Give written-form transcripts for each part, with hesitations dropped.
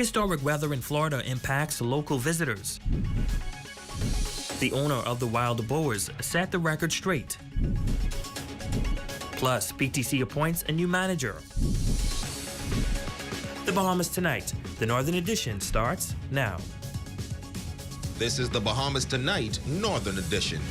Historic weather in Florida impacts local visitors. The owner of the wild boars set the record straight. Plus, PTC appoints a new manager. The Bahamas Tonight. The Northern Edition starts now. This is the Bahamas Tonight Northern Edition.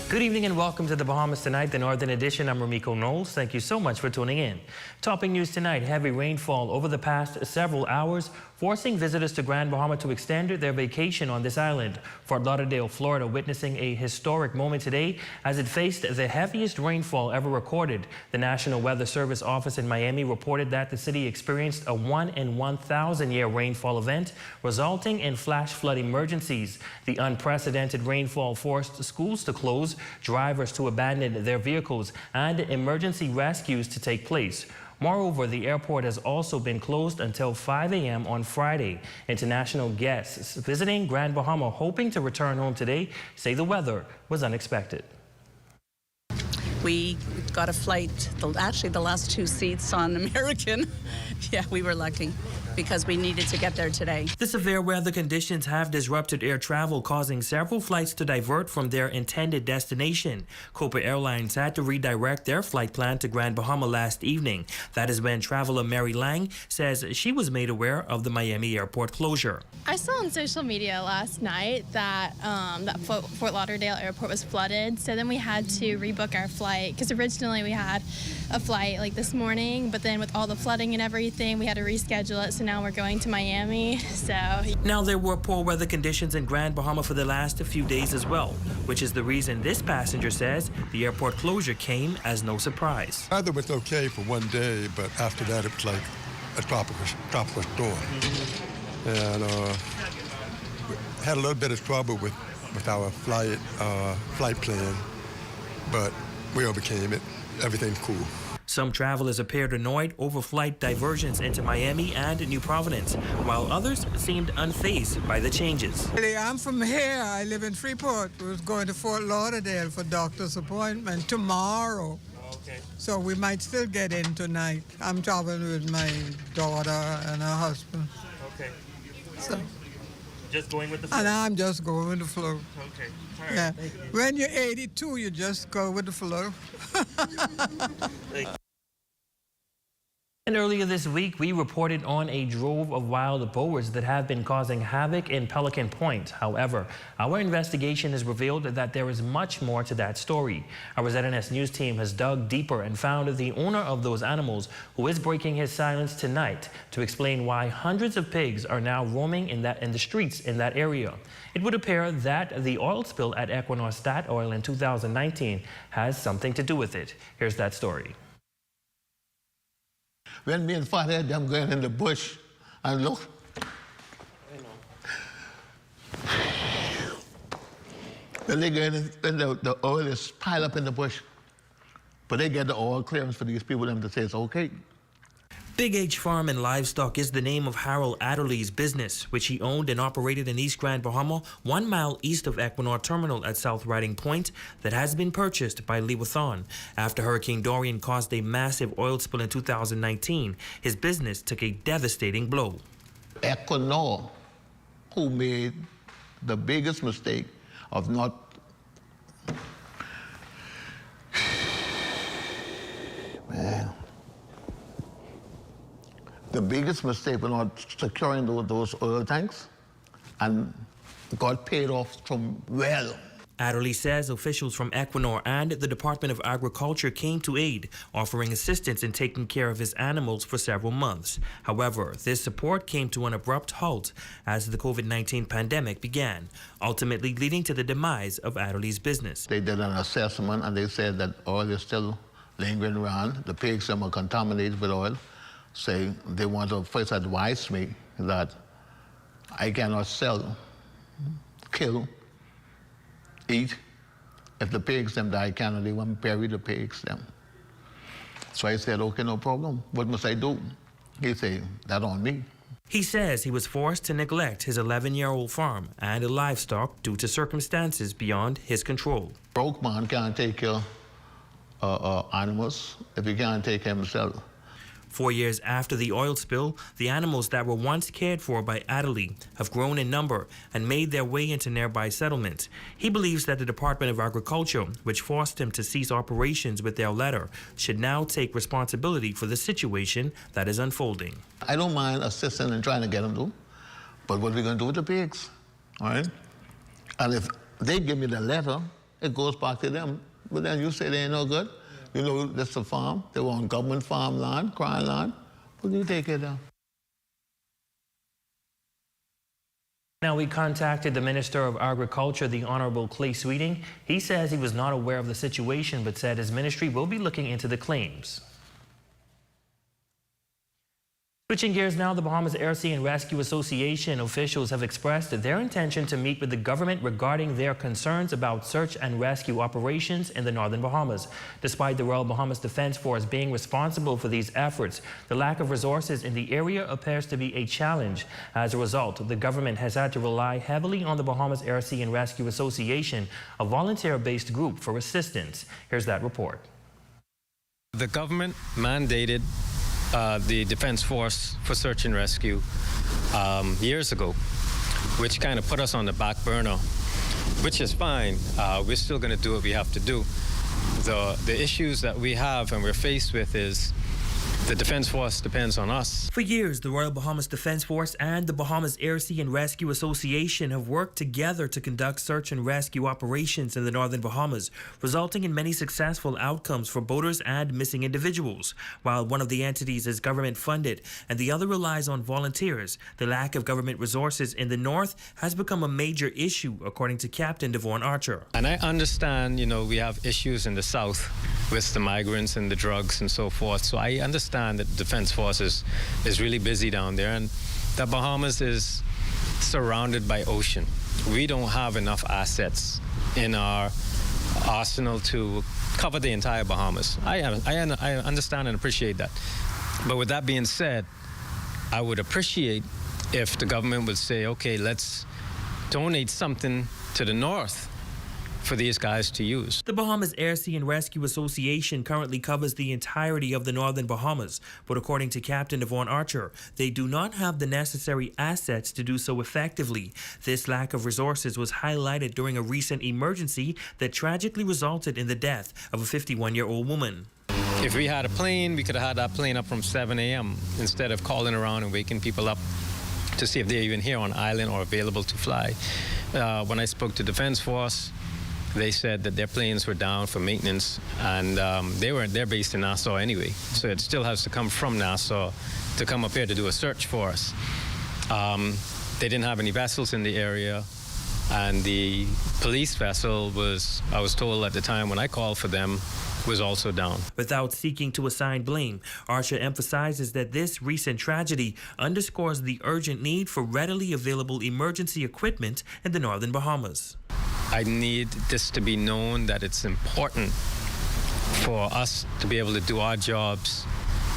Good evening and welcome to the Bahamas Tonight, the Northern Edition. I'm Ramiko Knowles. Thank you so much for tuning in. Topping news tonight, heavy rainfall over the past several hours, forcing visitors to Grand Bahama to extend their vacation on this island. Fort Lauderdale, Florida, witnessing a historic moment today as it faced the heaviest rainfall ever recorded. The National Weather Service office in Miami reported that the city experienced a 1 in 1,000 year rainfall event, resulting in flash flood emergencies. The unprecedented rainfall forced schools to close, drivers to abandon their vehicles, and emergency rescues to take place. Moreover, the airport has also been closed until 5 a.m. on Friday. International guests visiting Grand Bahama hoping to return home today say the weather was unexpected. We got a flight, actually the last 2 seats on American. Yeah, we were lucky because we needed to get there today. The severe weather conditions have disrupted air travel, causing several flights to divert from their intended destination. Copa Airlines had to redirect their flight plan to Grand Bahama last evening. That is when traveler Mary Lang says she was made aware of the Miami airport closure. I saw on social media last night that Fort Lauderdale airport was flooded, so then we had to rebook our flight because originally we had a flight like this morning, but then with all the flooding and everything, we had to reschedule it, so now we're going to Miami. Now there were poor weather conditions in Grand Bahama for the last few days as well, which is the reason this passenger says the airport closure came as no surprise. Weather was okay for one day, but after that it was like a tropical storm. And we had a little bit of trouble with our flight plan, but we overcame it. Everything's cool. Some travelers appeared annoyed over flight diversions into Miami and New Providence, while others seemed unfazed by the changes. I'm from here. I live in Freeport. We was going to Fort Lauderdale for doctor's appointment tomorrow. Okay. So we might still get in tonight. I'm traveling with my daughter and her husband. Okay. So. Just going with the flow? And I'm just going with the flow. Okay. All right. Yeah. When you're 82, you just go with the flow. And earlier this week, we reported on a drove of wild boars that have been causing havoc in Pelican Point. However, our investigation has revealed that there is much more to that story. Our ZNS News team has dug deeper and found the owner of those animals, who is breaking his silence tonight to explain why hundreds of pigs are now roaming in the streets in that area. It would appear that the oil spill at Equinor Statoil in 2019 has something to do with it. Here's that story. When me and Father had them going in the bush and look. When they go in, when the oil is piled up in the bush, but they get the oil clearance for these people them to say it's okay. Big H Farm and Livestock is the name of Harold Adderley's business, which he owned and operated in East Grand Bahama, 1 mile east of Equinor Terminal at South Riding Point, that has been purchased by Lewathon. After Hurricane Dorian caused a massive oil spill in 2019, his business took a devastating blow. Equinor, who made the biggest mistake of not the biggest mistake was not securing those oil tanks, and got paid off from well. Adderley says officials from Equinor and the Department of Agriculture came to aid, offering assistance in taking care of his animals for several months. However, this support came to an abrupt halt as the COVID-19 pandemic began, ultimately leading to the demise of Adderley's business. They did an assessment and they said that oil is still lingering around. The pigs are contaminated with oil. So they want to first advise me that I cannot sell, kill, eat. If the pigs them die, I cannot even bury the pigs them. So I said, okay, no problem. What must I do? He said, that on me. He says he was forced to neglect his 11-year-old farm and livestock due to circumstances beyond his control. Broke man can't take care animals if he can't take care of himself. 4 years after the oil spill, the animals that were once cared for by Adderley have grown in number and made their way into nearby settlements. He believes that the Department of Agriculture, which forced him to cease operations with their letter, should now take responsibility for the situation that is unfolding. I don't mind assisting and trying to get them to, but what are we going to do with the pigs, all right? And if they give me the letter, it goes back to them. But then you say they ain't no good. You know, that's a farm. They want government farmland, crying land. What do you take it down? Now, we contacted the Minister of Agriculture, the Honorable Clay Sweeting. He says he was not aware of the situation, but said his ministry will be looking into the claims. Switching gears now, the Bahamas Air, Sea and Rescue Association officials have expressed their intention to meet with the government regarding their concerns about search and rescue operations in the northern Bahamas. Despite the Royal Bahamas Defense Force being responsible for these efforts, the lack of resources in the area appears to be a challenge. As a result, the government has had to rely heavily on the Bahamas Air, Sea and Rescue Association, a volunteer-based group, for assistance. Here's that report. The government mandated the Defense Force for search and rescue years ago, which kind of put us on the back burner, which is fine. We're still going to do what we have to do. The issues that we have and we're faced with is the Defense Force depends on us. For years, the Royal Bahamas Defense Force and the Bahamas Air, Sea and Rescue Association have worked together to conduct search and rescue operations in the northern Bahamas, resulting in many successful outcomes for boaters and missing individuals. While one of the entities is government funded and the other relies on volunteers, the lack of government resources in the north has become a major issue, according to Captain Devon Archer. And I understand, we have issues in the south with the migrants and the drugs and so forth. So I understand that the Defense Force is really busy down there, and the Bahamas is surrounded by ocean. We don't have enough assets in our arsenal to cover the entire Bahamas. I understand and appreciate that. But with that being said, I would appreciate if the government would say, okay, let's donate something to the north for these guys to use. The Bahamas Air, Sea and Rescue Association currently covers the entirety of the northern Bahamas, but according to Captain Devon Archer, they do not have the necessary assets to do so effectively. This lack of resources was highlighted during a recent emergency that tragically resulted in the death of a 51-year-old woman. If we had a plane, we could have had that plane up from 7 a.m. instead of calling around and waking people up to see if they're even here on island or available to fly. When I spoke to Defense Force, they said that their planes were down for maintenance, and they're based in Nassau anyway, so it still has to come from Nassau to come up here to do a search for us. They didn't have any vessels in the area, and the police vessel I was told at the time when I called for them, was also down. Without seeking to assign blame, Archer emphasizes that this recent tragedy underscores the urgent need for readily available emergency equipment in the northern Bahamas. I need this to be known that it's important for us to be able to do our jobs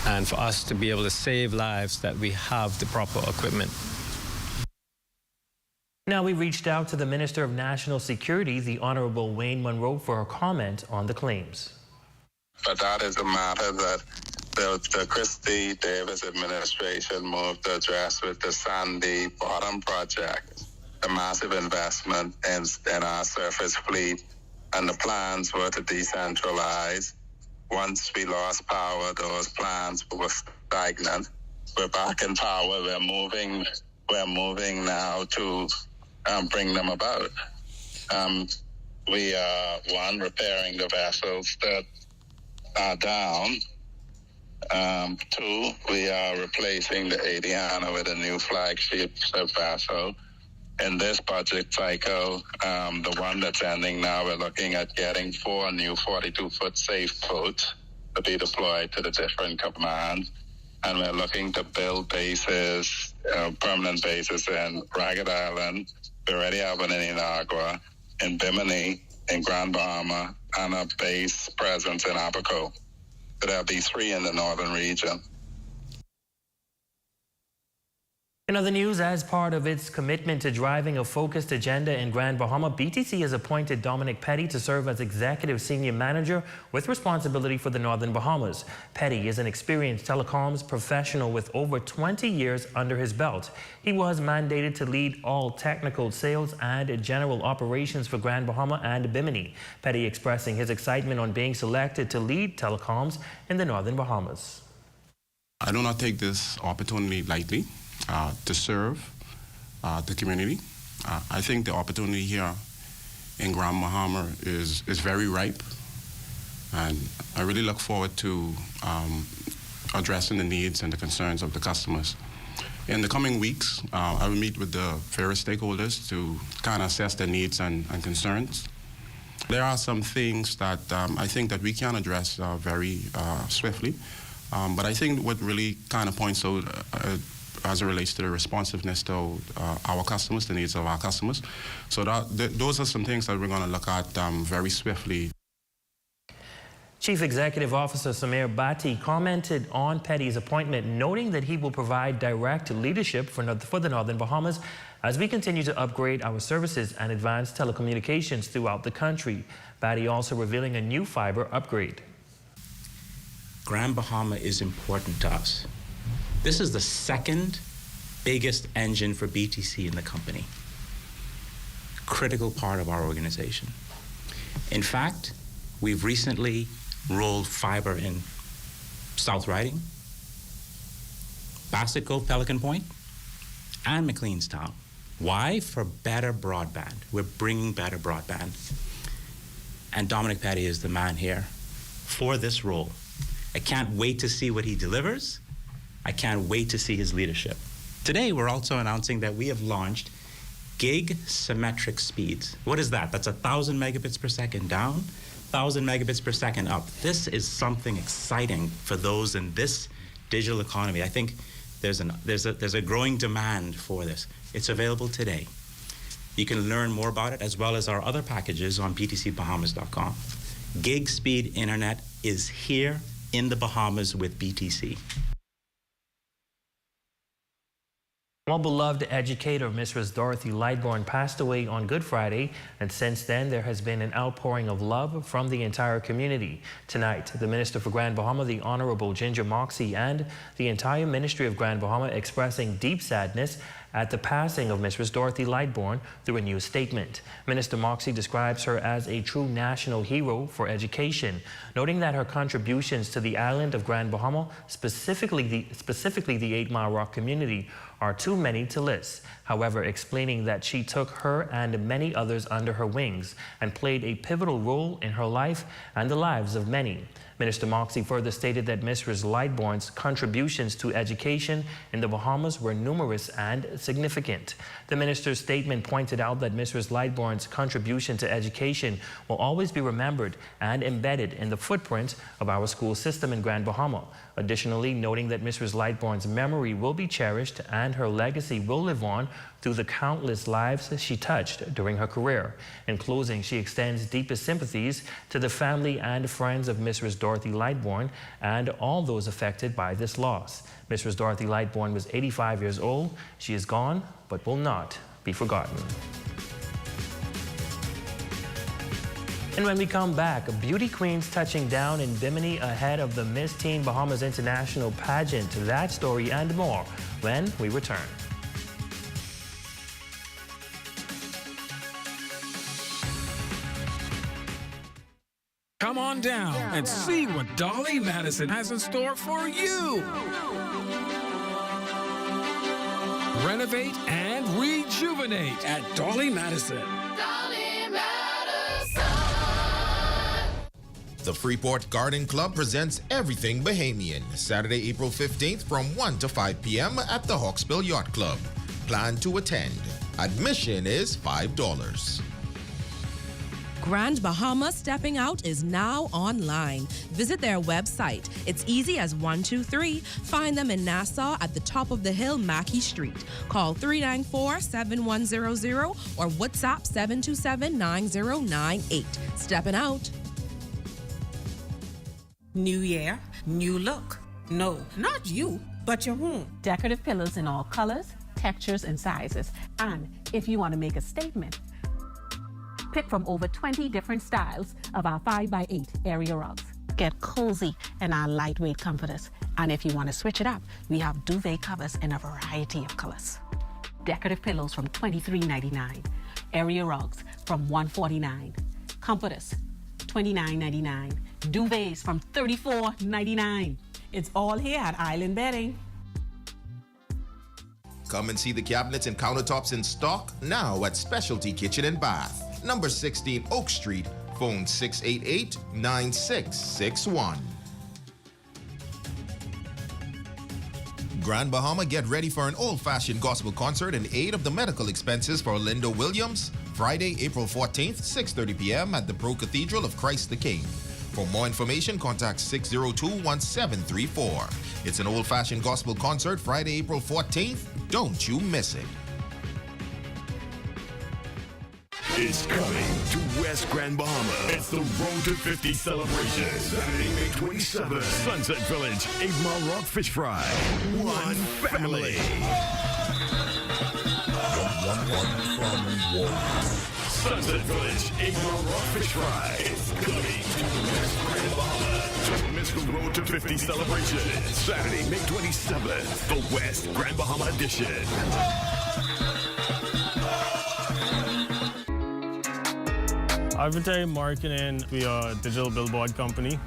and for us to be able to save lives, that we have the proper equipment. Now, we reached out to the Minister of National Security, the Honorable Wayne Monroe, for a comment on the claims. But that is a matter that the Christie Davis administration moved to address with the Sandy Bottom project, the massive investment in our surface fleet, and the plans were to decentralize. Once we lost power, those plans were stagnant. We're back in power. We're moving now to bring them about. We are, one, repairing the vessels that are down. Two, we are replacing the Adiana with a new flagship vessel. In this budget cycle, the one that's ending now, we're looking at getting 4 new 42-foot safe boats to be deployed to the different commands. And we're looking to build bases, permanent bases in Ragged Island. We already have one in Inagua, in Bimini, in Grand Bahama, and a base presence in Abaco. So, So, 'There'll be 3 in the northern region. In other news, as part of its commitment to driving a focused agenda in Grand Bahama, BTC has appointed Dominic Petty to serve as Executive Senior Manager with responsibility for the Northern Bahamas. Petty is an experienced telecoms professional with over 20 years under his belt. He was mandated to lead all technical sales and general operations for Grand Bahama and Bimini. Petty expressing his excitement on being selected to lead telecoms in the Northern Bahamas. I do not take this opportunity lightly. To serve the community. I think the opportunity here in Grand Bahama is very ripe, and I really look forward to addressing the needs and the concerns of the customers. In the coming weeks, I will meet with the various stakeholders to kind of assess their needs and concerns. There are some things that I think that we can address very swiftly, but I think what really kind of points out as it relates to the responsiveness to our customers, the needs of our customers. So those are some things that we're going to look at very swiftly. Chief Executive Officer Samir Bhatti commented on Petty's appointment, noting that he will provide direct leadership for the Northern Bahamas as we continue to upgrade our services and advance telecommunications throughout the country. Bhatti also revealing a new fiber upgrade. Grand Bahama is important to us. This is the second biggest engine for BTC in the company. Critical part of our organization. In fact, we've recently rolled fiber in South Riding, Bassett Cove, Pelican Point, and McLeanstown. Why? For better broadband. We're bringing better broadband. And Dominic Petty is the man here for this role. I can't wait to see what he delivers. I can't wait to see his leadership. Today, we're also announcing that we have launched gig symmetric speeds. What is that? That's 1,000 megabits per second down, 1,000 megabits per second up. This is something exciting for those in this digital economy. I think there's a growing demand for this. It's available today. You can learn more about it as well as our other packages on btcbahamas.com. Gig speed internet is here in the Bahamas with BTC. Well-beloved educator Mrs. Dorothy Lightbourne passed away on Good Friday, and since then there has been an outpouring of love from the entire community. Tonight, the Minister for Grand Bahama, the Honorable Ginger Moxie, and the entire Ministry of Grand Bahama expressing deep sadness at the passing of Mrs. Dorothy Lightbourne through a new statement. Minister Moxie describes her as a true national hero for education, noting that her contributions to the island of Grand Bahama, specifically the 8 Mile Rock community, are too many to list. However, explaining that she took her and many others under her wings and played a pivotal role in her life and the lives of many. Minister Moxie further stated that Mrs. Lightbourne's contributions to education in the Bahamas were numerous and significant. The minister's statement pointed out that Mrs. Lightbourne's contribution to education will always be remembered and embedded in the footprint of our school system in Grand Bahama. Additionally, noting that Mrs. Lightbourne's memory will be cherished and her legacy will live on through the countless lives she touched during her career. In closing, she extends deepest sympathies to the family and friends of Mrs. Dorothy Lightbourne and all those affected by this loss. Mrs. Dorothy Lightbourne was 85 years old. She is gone, but will not be forgotten. And when we come back, beauty queens touching down in Bimini ahead of the Miss Teen Bahamas International pageant. That story and more when we return. Come on down and see what Dolly Madison has in store for you. Renovate and rejuvenate at Dolly Madison. The Freeport Garden Club presents Everything Bahamian, Saturday, April 15th from 1 to 5 p.m. at the Hawksbill Yacht Club. Plan to attend. Admission is $5. Grand Bahama Stepping Out is now online. Visit their website. It's easy as 1, 2, 3. Find them in Nassau at the top of the hill, Mackey Street. Call 394-7100 or WhatsApp 727-9098. Stepping out. New year, new look. No, not you, but your home. Decorative pillows in all colors, textures, and sizes. And if you want to make a statement, pick from over 20 different styles of our 5x8 area rugs. Get cozy in our lightweight comforters. And if you want to switch it up, we have duvet covers in a variety of colors. Decorative pillows from $23.99. Area rugs from $149. Comforters, $29.99. Duvets from $34.99. It's all here at Island Bedding. Come and see the cabinets and countertops in stock now at Specialty Kitchen and Bath, number 16 Oak Street, phone 688-9661. Grand Bahama, get ready for an old-fashioned gospel concert in aid of the medical expenses for Linda Williams, Friday, April 14th, 6:30 p.m. at the Pro Cathedral of Christ the King. For more information, contact 602-1734. It's an old-fashioned gospel concert Friday, April 14th. Don't you miss it. It's coming to West Grand Bahama. It's the Road to 50 celebration. Saturday, May 27th. Sunset Village, 8 Mile Rock Fish Fry. One family. Sunset Village, 8 Mile Rock Fish Fry. It's coming to West Grand Bahama. Don't miss the Road to 50 celebration. Saturday, May 27th. The West Grand Bahama edition. Advertising marketing, we are a digital billboard company,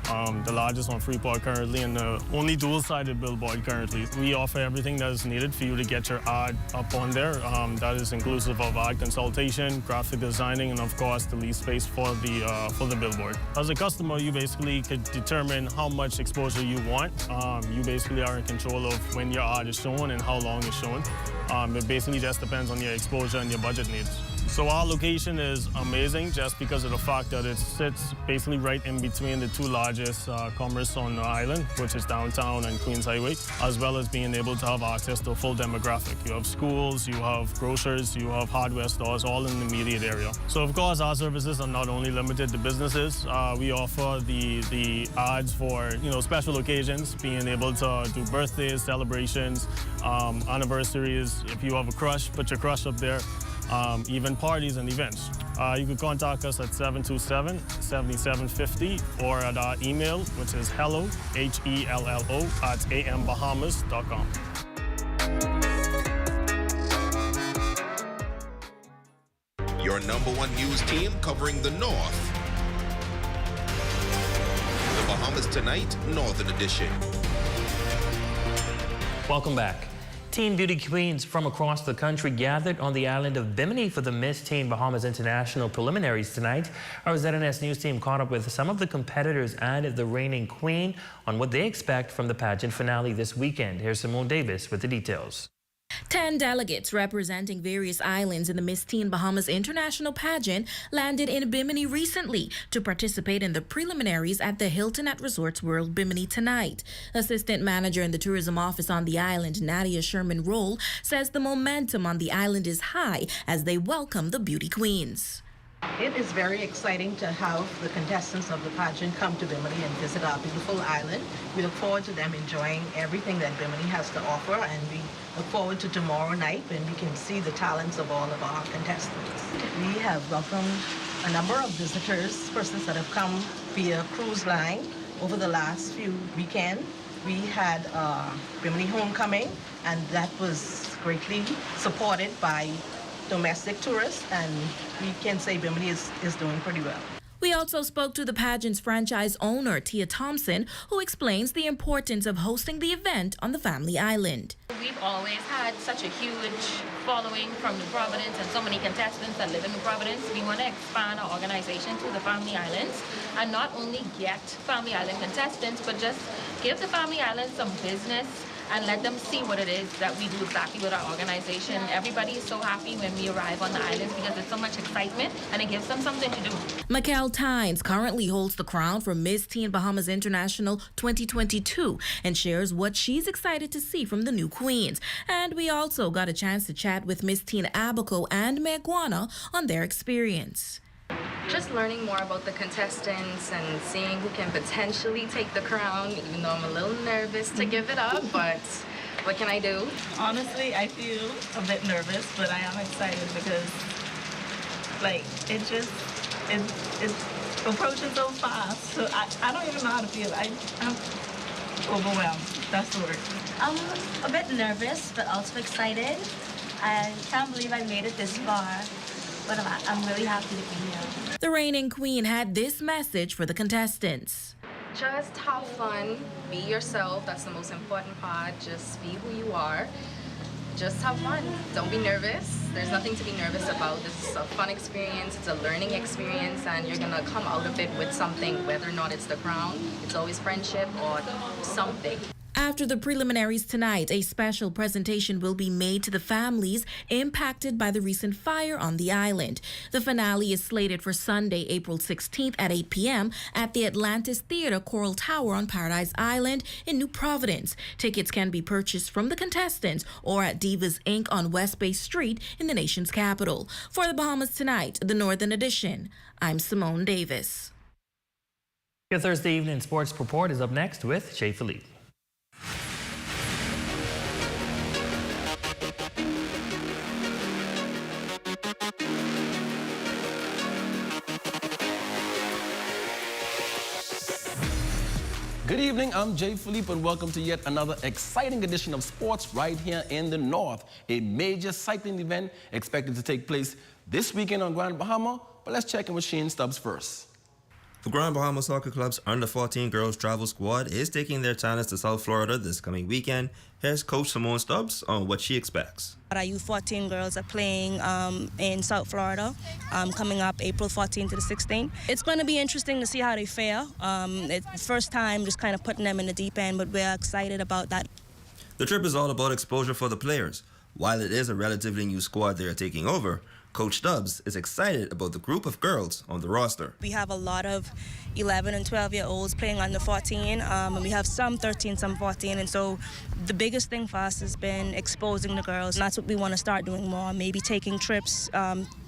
the largest on Freeport currently and the only dual-sided billboard currently. We offer everything that is needed for you to get your ad up on there. That is inclusive of ad consultation, graphic designing, and of course the lease space for the billboard. As a customer, you basically could determine how much exposure you want. You basically are in control of when your ad is shown and how long it's shown. It basically just depends on your exposure and your budget needs. So our location is amazing just because of the fact that it sits basically right in between the two largest commerce on the island, which is downtown and Queens Highway, as well as being able to have access to a full demographic. You have schools, you have grocers, you have hardware stores, all in the immediate area. So of course our services are not only limited to businesses. We offer the ads for special occasions, being able to do birthdays, celebrations, anniversaries. If you have a crush, put your crush up there. Even parties and events. You can contact us at 727-7750 or at our email, which is hello, HELLO, @ambahamas.com. Your #1 news team covering the North. The Bahamas Tonight, Northern Edition. Welcome back. Teen beauty queens from across the country gathered on the island of Bimini for the Miss Teen Bahamas International preliminaries tonight. Our ZNS News team caught up with some of the competitors and the reigning queen on what they expect from the pageant finale this weekend. Here's Simone Davis with the details. 10 delegates representing various islands in the Miss Teen Bahamas International pageant landed in Bimini recently to participate in the preliminaries at the Hilton at Resorts World Bimini tonight. Assistant manager in the tourism office on the island, Nadia Sherman Roll, says the momentum on the island is high as they welcome the beauty queens. It is very exciting to have the contestants of the pageant come to Bimini and visit our beautiful island. We look forward to them enjoying everything that Bimini has to offer, and we look forward to tomorrow night when we can see the talents of all of our contestants. We have welcomed a number of visitors, persons that have come via cruise line over the last few weekends. We had Bimini Homecoming, and that was greatly supported by domestic tourists, and we can say Bimini is doing pretty well. We also spoke to the pageant's franchise owner, Tia Thompson, who explains the importance of hosting the event on the family island. We've always had such a huge following from New Providence and so many contestants that live in New Providence. We want to expand our organization to the family islands and not only get family island contestants, but just give the family islands some business and let them see what it is that we do exactly with our organization. Everybody is so happy when we arrive on the islands because there's so much excitement and it gives them something to do. Mikkel Tynes currently holds the crown for Miss Teen Bahamas International 2022 and shares what she's excited to see from the new queens. And we also got a chance to chat with Miss Teen Abaco and Meguana on their experience. Just learning more about the contestants and seeing who can potentially take the crown, even though I'm a little nervous to give it up, but What can I do? Honestly, I feel a bit nervous, but I am excited because, like, it's approaching so fast. So I don't even know how to feel. I'm overwhelmed. That's the word. I'm a bit nervous, but also excited. I can't believe I made it this far, but I'm really happy to be here. The reigning queen had this message for the contestants. Just have fun, be yourself. That's the most important part. Just be who you are. Just have fun. Don't be nervous. There's nothing to be nervous about. This is a fun experience. It's a learning experience, and you're gonna come out of it with something, whether or not it's the crown, it's always friendship or something. After the preliminaries tonight, a special presentation will be made to the families impacted by the recent fire on the island. The finale is slated for Sunday, April 16th at 8 p.m. at the Atlantis Theater Coral Tower on Paradise Island in New Providence. Tickets can be purchased from the contestants or at Divas Inc. on West Bay Street in the nation's capital. For the Bahamas Tonight, the Northern Edition, I'm Simone Davis. Your Thursday evening sports report is up next with Shay Philippe. Good evening, I'm Jay Philippe and welcome to yet another exciting edition of sports right here in the North. A major cycling event expected to take place this weekend on Grand Bahama, but let's check in with Shane Stubbs first. The Grand Bahama Soccer Club's under-14 girls travel squad is taking their talents to South Florida this coming weekend. Here's Coach Simone Stubbs on what she expects. Our U14 girls are playing in South Florida coming up April 14th to the 16th. It's going to be interesting to see how they fare. It's the first time just kind of putting them in the deep end, but we're excited about that. The trip is all about exposure for the players. While it is a relatively new squad they are taking over, Coach Stubbs is excited about the group of girls on the roster. We have a lot of 11 and 12-year-olds playing under 14, and we have some 13, some 14, and so the biggest thing for us has been exposing the girls, and that's what we want to start doing more, maybe taking trips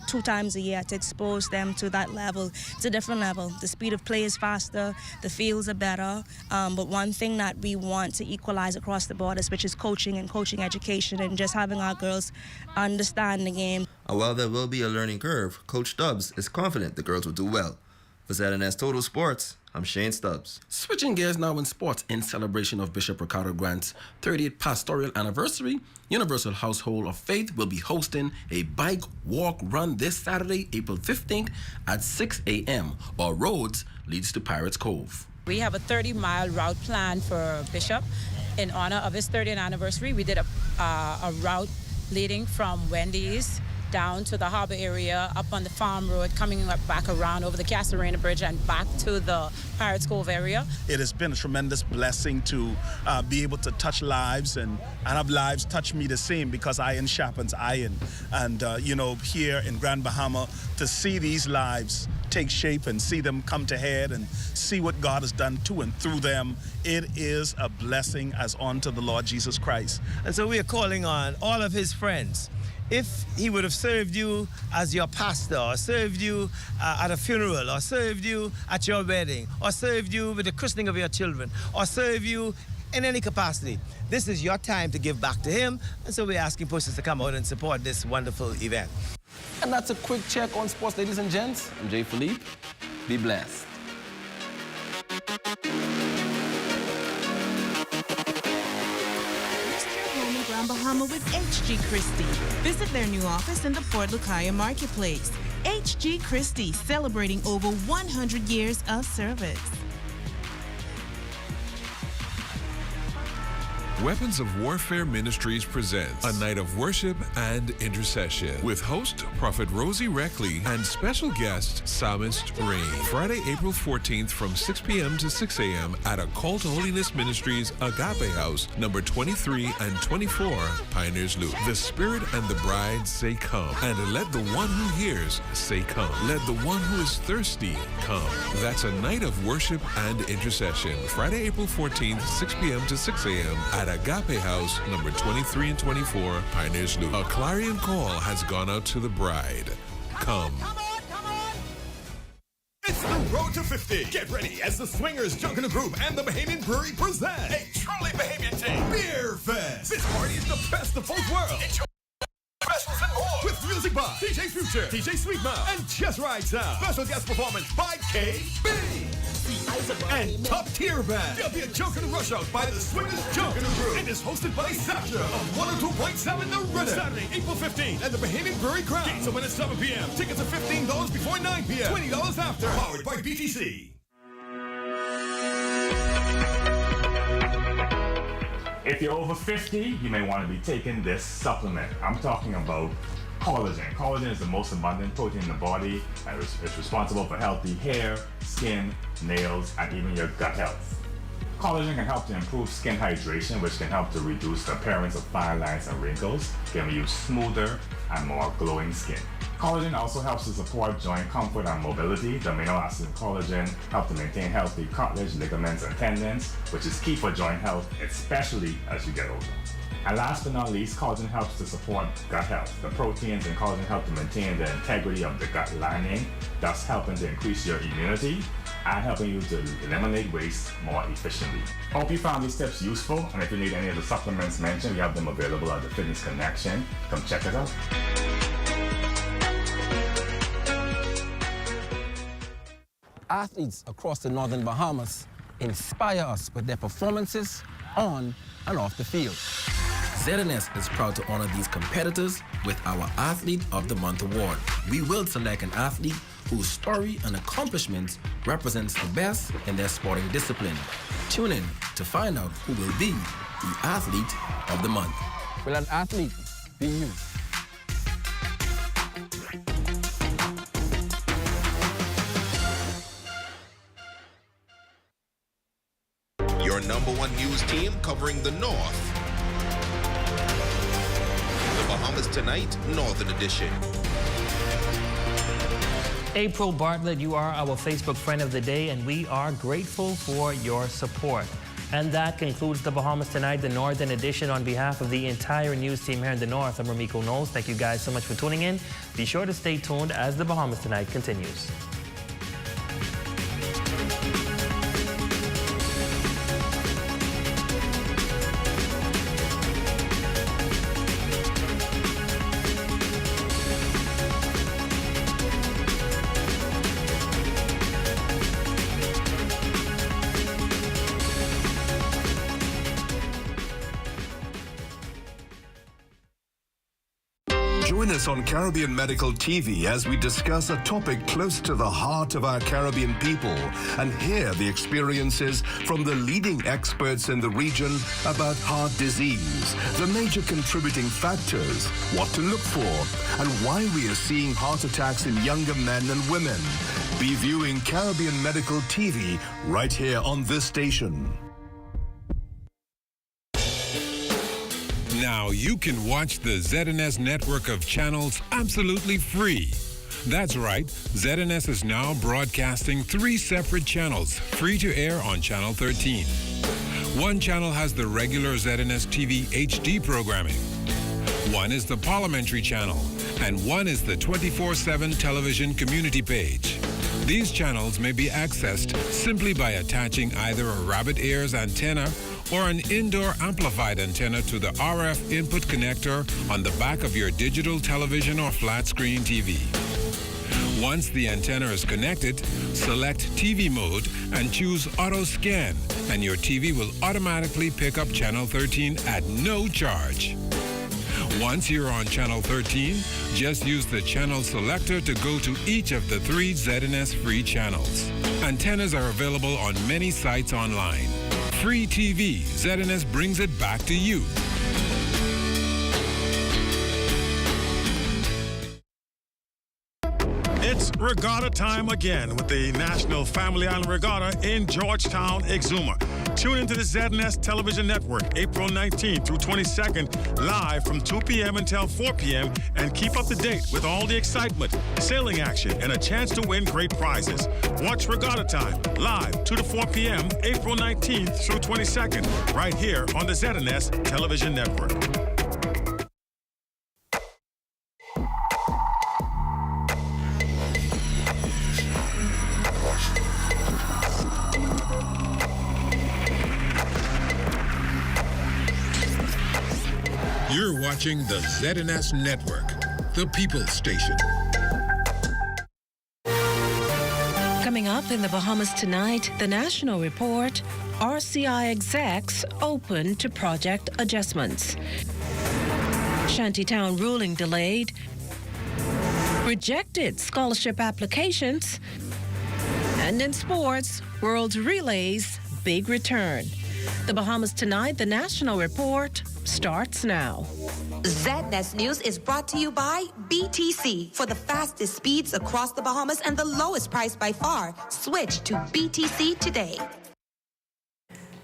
2 times a year to expose them to that level. It's a different level. The speed of play is faster, the fields are better, but one thing that we want to equalize across the borders, which is coaching and coaching education and just having our girls understand the game. And while there will be a learning curve, Coach Stubbs is confident the girls will do well. For ZNS Total Sports, I'm Shane Stubbs. Switching gears now in sports, in celebration of Bishop Ricardo Grant's 30th pastoral anniversary, Universal Household of Faith will be hosting a bike walk run this Saturday, April 15th at 6 a.m. or Roads leads to Pirates Cove. We have a 30-mile route planned for Bishop in honor of his 30th anniversary. We did a route leading from Wendy's down to the harbor area, up on the farm road, coming back around over the Casarena Bridge and back to the Pirates Cove area. It has been a tremendous blessing to be able to touch lives and have lives touch me the same, because iron sharpens iron. And, here in Grand Bahama, to see these lives take shape and see them come to head and see what God has done to and through them, it is a blessing as unto the Lord Jesus Christ. And so we are calling on all of his friends. If he would have served you as your pastor, or served you at a funeral, or served you at your wedding, or served you with the christening of your children, or served you in any capacity, this is your time to give back to him. And so we're asking persons to come out and support this wonderful event. And that's a quick check on sports, ladies and gents. I'm Jay Philippe. Be blessed. Bahama with H.G. Christie. Visit their new office in the Port Lucaya Marketplace. H.G. Christie, celebrating over 100 years of service. Weapons of Warfare Ministries presents a night of worship and intercession with host Prophet Rosie Reckley and special guest Psalmist Rain. Friday, April 14th from 6 p.m. to 6 a.m. at Occult Holiness Ministries Agape House, number 23 and 24, Pioneers Loop. The Spirit and the bride say come, and let the one who hears say come. Let the one who is thirsty come. That's a night of worship and intercession. Friday, April 14th, 6 p.m. to 6 a.m. at Agape House, number 23 and 24, Pioneers Loop. A clarion call has gone out to the bride. Come. It's the Road to 50. Get ready as the Swingers Junkanoo Group and the Bahamian Brewery present a truly Bahamian Day Beer Fest. This party is the best of both worlds. Enjoy specials and more with music by DJ Future, DJ Sweetmouth, and Just Right Sound. Special guest performance by KB. And top tier band. There'll be a Joke and Rush Out by the Swingers Joke and Crew. It is hosted by Sasha of 102.7 The Rhythm. Saturday, April 15th at the Bahamian Brewery Ground. Gates open at 7 p.m. Tickets are $15 before 9 p.m. $20 after. Powered by BTC. If you're over 50, you may want to be taking this supplement. I'm talking about collagen. Collagen is the most abundant protein in the body and it's responsible for healthy hair, skin, nails, and even your gut health. Collagen can help to improve skin hydration, which can help to reduce the appearance of fine lines and wrinkles, giving you smoother and more glowing skin. Collagen also helps to support joint comfort and mobility. The amino acid collagen help to maintain healthy cartilage, ligaments, and tendons, which is key for joint health, especially as you get older. And last but not least, collagen helps to support gut health. The proteins in collagen help to maintain the integrity of the gut lining, thus helping to increase your immunity and helping you to eliminate waste more efficiently. Hope you found these tips useful, and if you need any of the supplements mentioned, we have them available at the Fitness Connection. Come check us out. Athletes across the northern Bahamas inspire us with their performances on and off the field. ZNS is proud to honor these competitors with our Athlete of the Month award. We will select an athlete whose story and accomplishments represents the best in their sporting discipline. Tune in to find out who will be the Athlete of the Month. Will an athlete be you? Your #1 news team covering the North. The Bahamas Tonight, Northern Edition. April Bartlett, you are our Facebook friend of the day, and we are grateful for your support. And that concludes the Bahamas Tonight, the Northern Edition. On behalf of the entire news team here in the North, I'm Ramiko Knowles. Thank you guys so much for tuning in. Be sure to stay tuned as the Bahamas Tonight continues. Join us on Caribbean Medical TV as we discuss a topic close to the heart of our Caribbean people and hear the experiences from the leading experts in the region about heart disease, the major contributing factors, what to look for, and why we are seeing heart attacks in younger men and women. Be viewing Caribbean Medical TV right here on this station. Now you can watch the ZNS network of channels absolutely free. That's right, ZNS is now broadcasting 3 separate channels, free to air on Channel 13. One channel has the regular ZNS TV HD programming. One is the Parliamentary channel, and one is the 24/7 television community page. These channels may be accessed simply by attaching either a rabbit ears antenna or an indoor amplified antenna to the RF input connector on the back of your digital television or flat screen TV. Once the antenna is connected, select TV mode and choose Auto Scan, and your TV will automatically pick up Channel 13 at no charge. Once you're on Channel 13, just use the channel selector to go to each of the 3 ZNS free channels. Antennas are available on many sites online. Free TV, ZNS brings it back to you. It's regatta time again with the National Family Island Regatta in Georgetown, Exuma. Tune into the ZNS Television Network April 19th through 22nd, live from 2 p.m. until 4 p.m. and keep up to date with all the excitement, sailing action, and a chance to win great prizes. Watch Regatta Time live 2 to 4 p.m. April 19th through 22nd, right here on the ZNS Television Network. You're watching the ZNS Network, the People's Station. Coming up in the Bahamas tonight, the National Report, RCI execs open to project adjustments. Shantytown ruling delayed. Rejected scholarship applications. And in sports, World Relays big return. The Bahamas tonight, the National Report starts now. ZNS News is brought to you by BTC. For the fastest speeds across the Bahamas and the lowest price by far, switch to BTC today.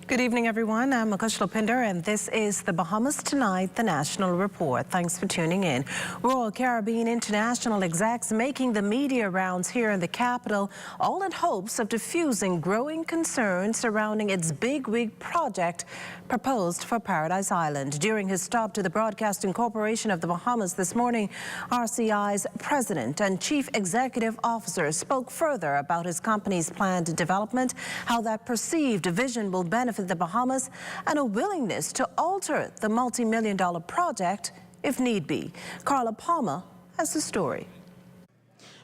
Good evening, everyone. I'm Akush Lopinder, and this is the Bahamas Tonight, the National Report. Thanks for tuning in. Royal Caribbean International execs making the media rounds here in the capital, all in hopes of diffusing growing concerns surrounding its big wig project proposed for Paradise Island. During his stop to the Broadcasting Corporation of the Bahamas this morning, RCI's president and chief executive officer spoke further about his company's planned development, how that perceived vision will benefit the Bahamas, and a willingness to alter the multi-million-dollar project if need be. Carla Palmer has the story.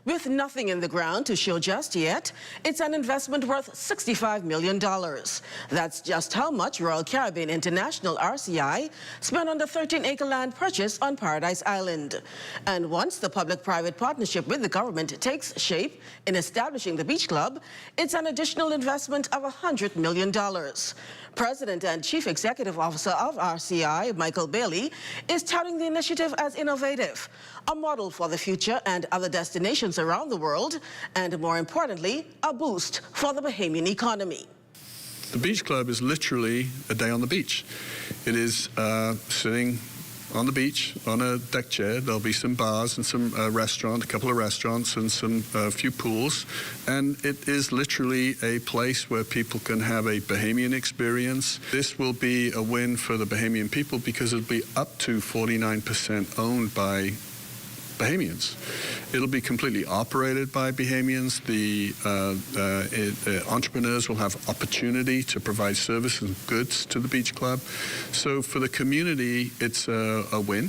With nothing in the ground to show just yet, it's an investment worth $65 million. That's just how much Royal Caribbean International RCI spent on the 13-acre land purchase on Paradise Island. And once the public-private partnership with the government takes shape in establishing the beach club, it's an additional investment of $100 million. President and Chief Executive Officer of RCI, Michael Bailey, is touting the initiative as innovative, a model for the future and other destinations around the world, and more importantly, a boost for the Bahamian economy. The beach club is literally a day on the beach. It is sitting on the beach on a deck chair. There'll be some bars and some restaurant, a couple of restaurants and some few pools. And it is literally a place where people can have a Bahamian experience. This will be a win for the Bahamian people because it'll be up to 49% owned by Bahamians. It'll be completely operated by Bahamians. The entrepreneurs will have opportunity to provide services and goods to the beach club. So for the community, it's a win.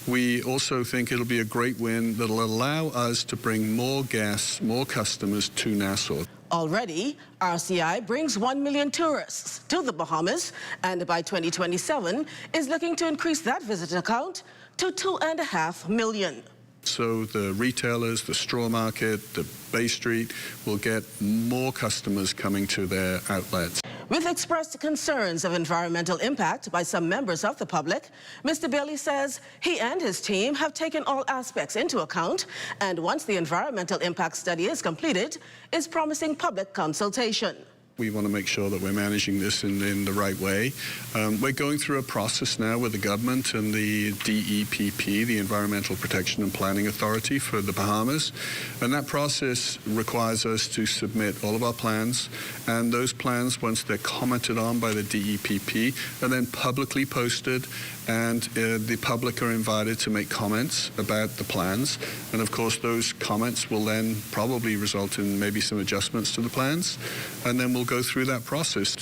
We also think it'll be a great win that'll allow us to bring more guests, more customers to Nassau. Already, RCI brings 1 million tourists to the Bahamas, and by 2027 is looking to increase that visitor count to 2.5 million. So the retailers, the straw market, the Bay Street will get more customers coming to their outlets. With expressed concerns of environmental impact by some members of the public, Mr. Bailey says he and his team have taken all aspects into account, and once the environmental impact study is completed, is promising public consultation. We want to make sure that we're managing this in the right way. We're going through a process now with the government and the DEPP, the Environmental Protection and Planning Authority for the Bahamas. And that process requires us to submit all of our plans. And those plans, once they're commented on by the DEPP, are then publicly posted. And the public are invited to make comments about the plans. And of course, those comments will then probably result in maybe some adjustments to the plans. And then we'll go through that process.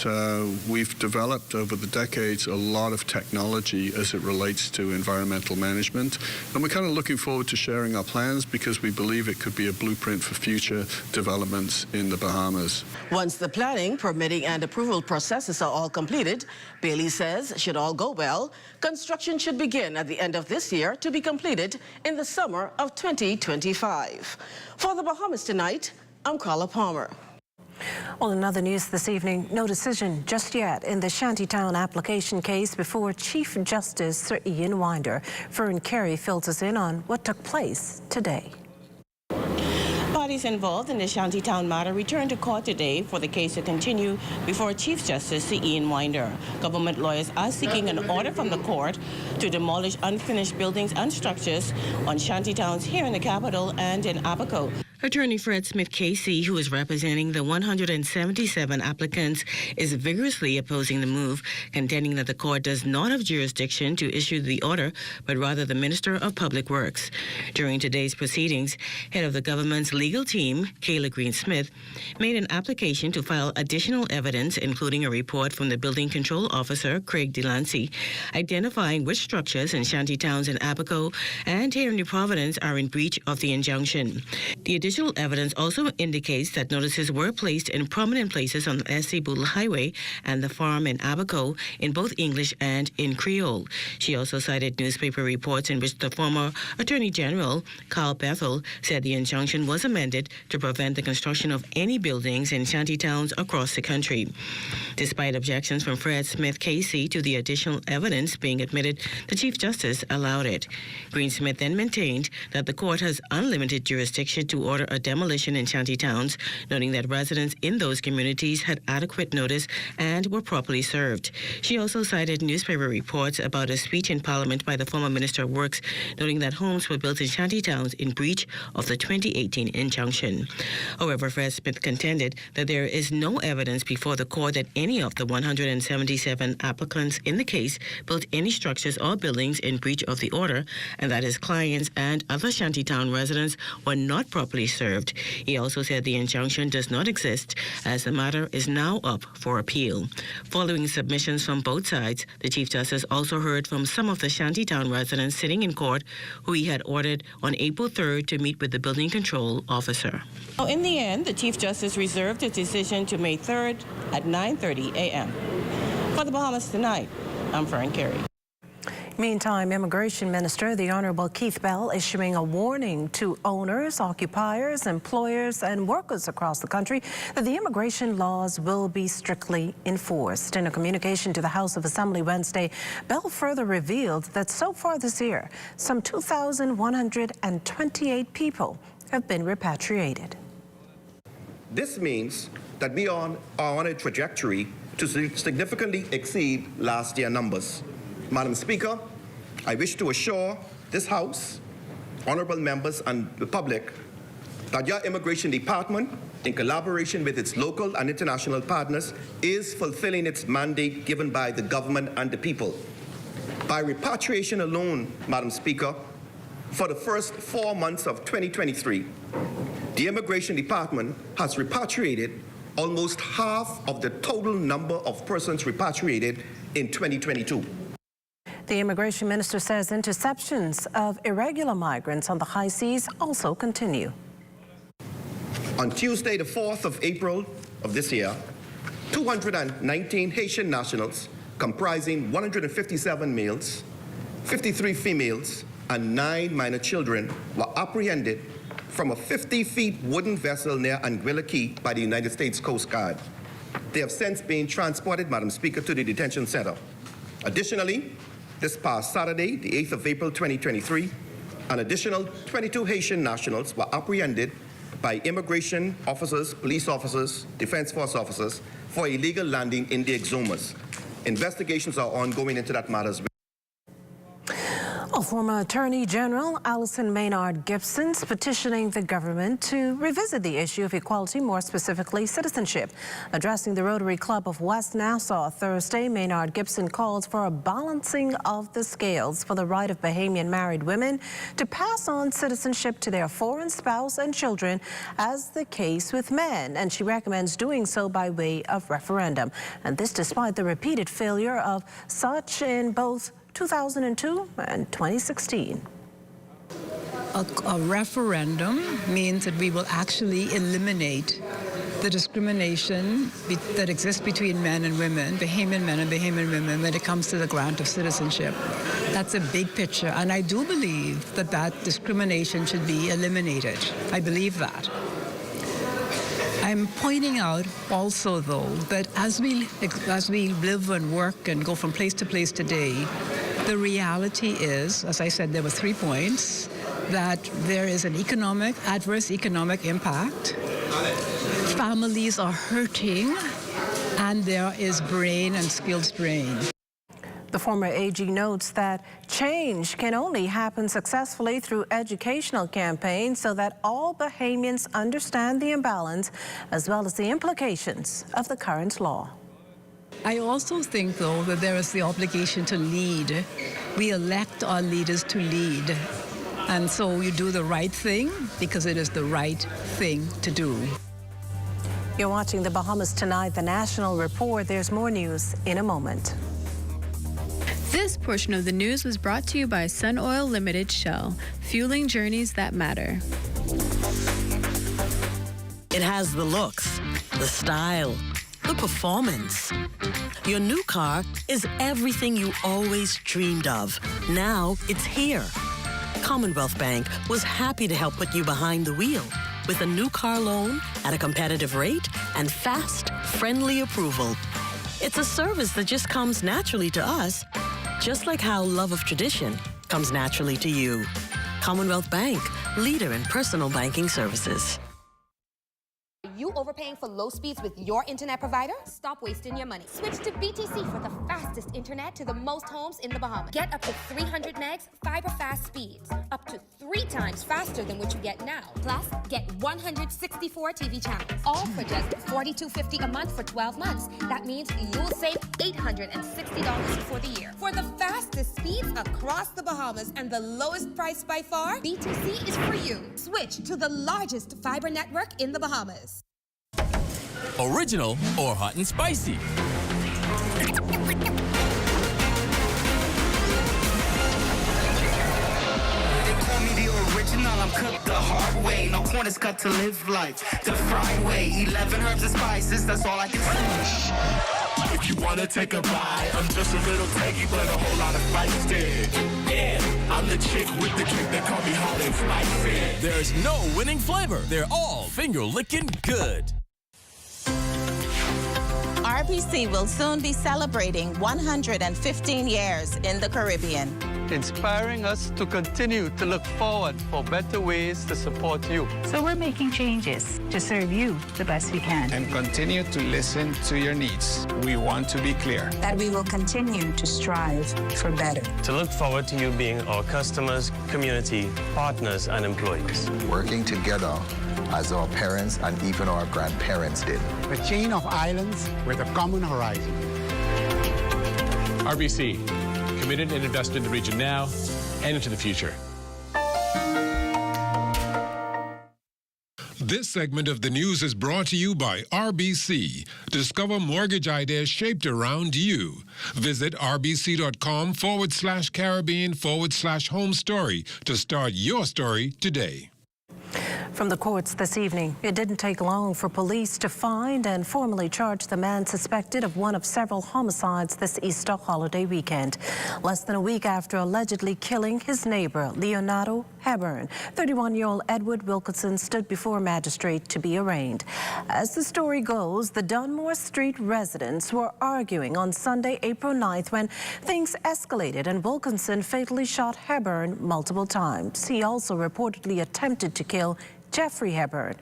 We've developed over the decades a lot of technology as it relates to environmental management. And we're kind of looking forward to sharing our plans because we believe it could be a blueprint for future developments in the Bahamas. Once the planning, permitting, and approval processes are all completed, Bailey says, should all go well, construction should begin at the end of this year to be completed in the summer of 2025. For the Bahamas Tonight, I'm Carla Palmer. Well, in other news this evening, no decision just yet in the Shantytown application case before Chief Justice Sir Ian Winder. Fern Carey fills us in on what took place today. Parties involved in the Shantytown matter returned to court today for the case to continue before Chief Justice Sir Ian Winder. Government lawyers are seeking an order from the court to demolish unfinished buildings and structures on Shantytowns here in the capital and in Abaco. Attorney Fred Smith Casey, who is representing the 177 applicants, is vigorously opposing the move, contending that the court does not have jurisdiction to issue the order, but rather the Minister of Public Works. During today's proceedings, head of the government's legal team, Kayla Green-Smith, made an application to file additional evidence, including a report from the Building Control Officer, Craig Delancey, identifying which structures in Shantytowns and Abaco and here in New Providence are in breach of the injunction. The additional evidence also indicates that notices were placed in prominent places on the S.C. Boodle Highway and the farm in Abaco in both English and in Creole. She also cited newspaper reports in which the former Attorney General, Carl Bethel, said the injunction was amended to prevent the construction of any buildings in shantytowns across the country. Despite objections from Fred Smith Casey to the additional evidence being admitted, the Chief Justice allowed it. Greensmith then maintained that the court has unlimited jurisdiction to order a demolition in shantytowns, noting that residents in those communities had adequate notice and were properly served. She also cited newspaper reports about a speech in Parliament by the former Minister of Works, noting that homes were built in shantytowns in breach of the 2018 injunction. However, Fred Smith contended that there is no evidence before the court that any of the 177 applicants in the case built any structures or buildings in breach of the order, and that his clients and other shantytown residents were not properly served. He also said the injunction does not exist, as the matter is now up for appeal. Following submissions from both sides, the Chief Justice also heard from some of the shantytown residents sitting in court who he had ordered on April 3rd to meet with the building control officer. In the end, the Chief Justice reserved his decision to May 3rd at 9:30 a.m. For the Bahamas Tonight, I'm Fern Carey. Meantime, Immigration Minister, the Honorable Keith Bell, issuing a warning to owners, occupiers, employers, and workers across the country that the immigration laws will be strictly enforced. In a communication to the House of Assembly Wednesday, Bell further revealed that so far this year, some 2,128 people have been repatriated. This means that we are on a trajectory to significantly exceed last year's numbers. Madam Speaker, I wish to assure this House, honorable members and the public that your Immigration Department, in collaboration with its local and international partners, is fulfilling its mandate given by the government and the people. By repatriation alone, Madam Speaker, for the first 4 months of 2023, the Immigration Department has repatriated almost half of the total number of persons repatriated in 2022. The Immigration Minister says interceptions of irregular migrants on the high seas also continue. On Tuesday, the 4th of April of this year, 219 Haitian nationals comprising 157 males, 53 females, and 9 minor children were apprehended from a 50-feet wooden vessel near Anguilla Key by the United States Coast Guard. They have since been transported, Madam Speaker, to the detention center. Additionally, this past Saturday, the 8th of April 2023, an additional 22 Haitian nationals were apprehended by immigration officers, police officers, defense force officers for illegal landing in the Exumas. Investigations are ongoing into that matter as well. Former Attorney General Alison Maynard Gibson's petitioning the government to revisit the issue of equality, more specifically citizenship. Addressing the Rotary Club of West Nassau Thursday, Maynard Gibson calls for a balancing of the scales for the right of Bahamian married women to pass on citizenship to their foreign spouse and children, as the case with men, and she recommends doing so by way of referendum. And this despite the repeated failure of such in both 2002 and 2016. A referendum means that we will actually eliminate the discrimination that exists between men and women, Bahamian men and Bahamian women, when it comes to the grant of citizenship. That's a big picture, and I do believe that that discrimination should be eliminated. I believe that. I'm pointing out also, though, that as we live and work and go from place to place today, the reality is, as I said, there were 3 points, that there is an adverse economic impact, families are hurting, and there is brain and skill strain. The former AG notes that change can only happen successfully through educational campaigns so that all Bahamians understand the imbalance as well as the implications of the current law. I also think, though, that there is the obligation to lead. We elect our leaders to lead. And so you do the right thing because it is the right thing to do. You're watching the Bahamas Tonight, the National Report. There's more news in a moment. This portion of the news was brought to you by Sun Oil Limited Shell, fueling journeys that matter. It has the looks, the style, the performance. Your new car is everything you always dreamed of. Now it's here. Commonwealth Bank was happy to help put you behind the wheel with a new car loan at a competitive rate and fast, friendly approval. It's a service that just comes naturally to us, just like how love of tradition comes naturally to you. Commonwealth Bank, leader in personal banking services. You overpaying for low speeds with your internet provider? Stop wasting your money. Switch to BTC for the fastest internet to the most homes in the Bahamas. Get up to 300 megs fiber fast speeds, up to 3 times faster than what you get now. Plus, get 164 TV channels, all for just $42.50 a month for 12 months. That means you'll save $860 for the year. For the fastest speeds across the Bahamas and the lowest price by far, BTC is for you. Switch to the largest fiber network in the Bahamas. Original or hot and spicy? They call me the original, I'm cooked the hard way. No corners cut to live life the fried way. 11 herbs and spices, that's all I can say. If you wanna take a bite, I'm just a little tangy, but a whole lot of feisty. Yeah, I'm the chick with the drink that call me hot and spicy. There's no winning flavor. They're all finger-licking good. RBC will soon be celebrating 115 years in the Caribbean, inspiring us to continue to look forward for better ways to support you. So we're making changes to serve you the best we can. And continue to listen to your needs. We want to be clear that we will continue to strive for better. To look forward to you being our customers, community, partners, and employees. Working together as our parents and even our grandparents did. A chain of islands with a common horizon. RBC, committed and invested in the region now and into the future. This segment of the news is brought to you by RBC. Discover mortgage ideas shaped around you. Visit rbc.com/Caribbean/home story to start your story today. From the courts this evening, it didn't take long for police to find and formally charge the man suspected of one of several homicides this Easter holiday weekend. Less than a week after allegedly killing his neighbor, Leonardo Hepburn, 31-year-old Edward Wilkinson stood before a magistrate to be arraigned. As the story goes, the Dunmore Street residents were arguing on Sunday, April 9th, when things escalated and Wilkinson fatally shot Hepburn multiple times. He also reportedly attempted to kill Jeffrey Hepburn.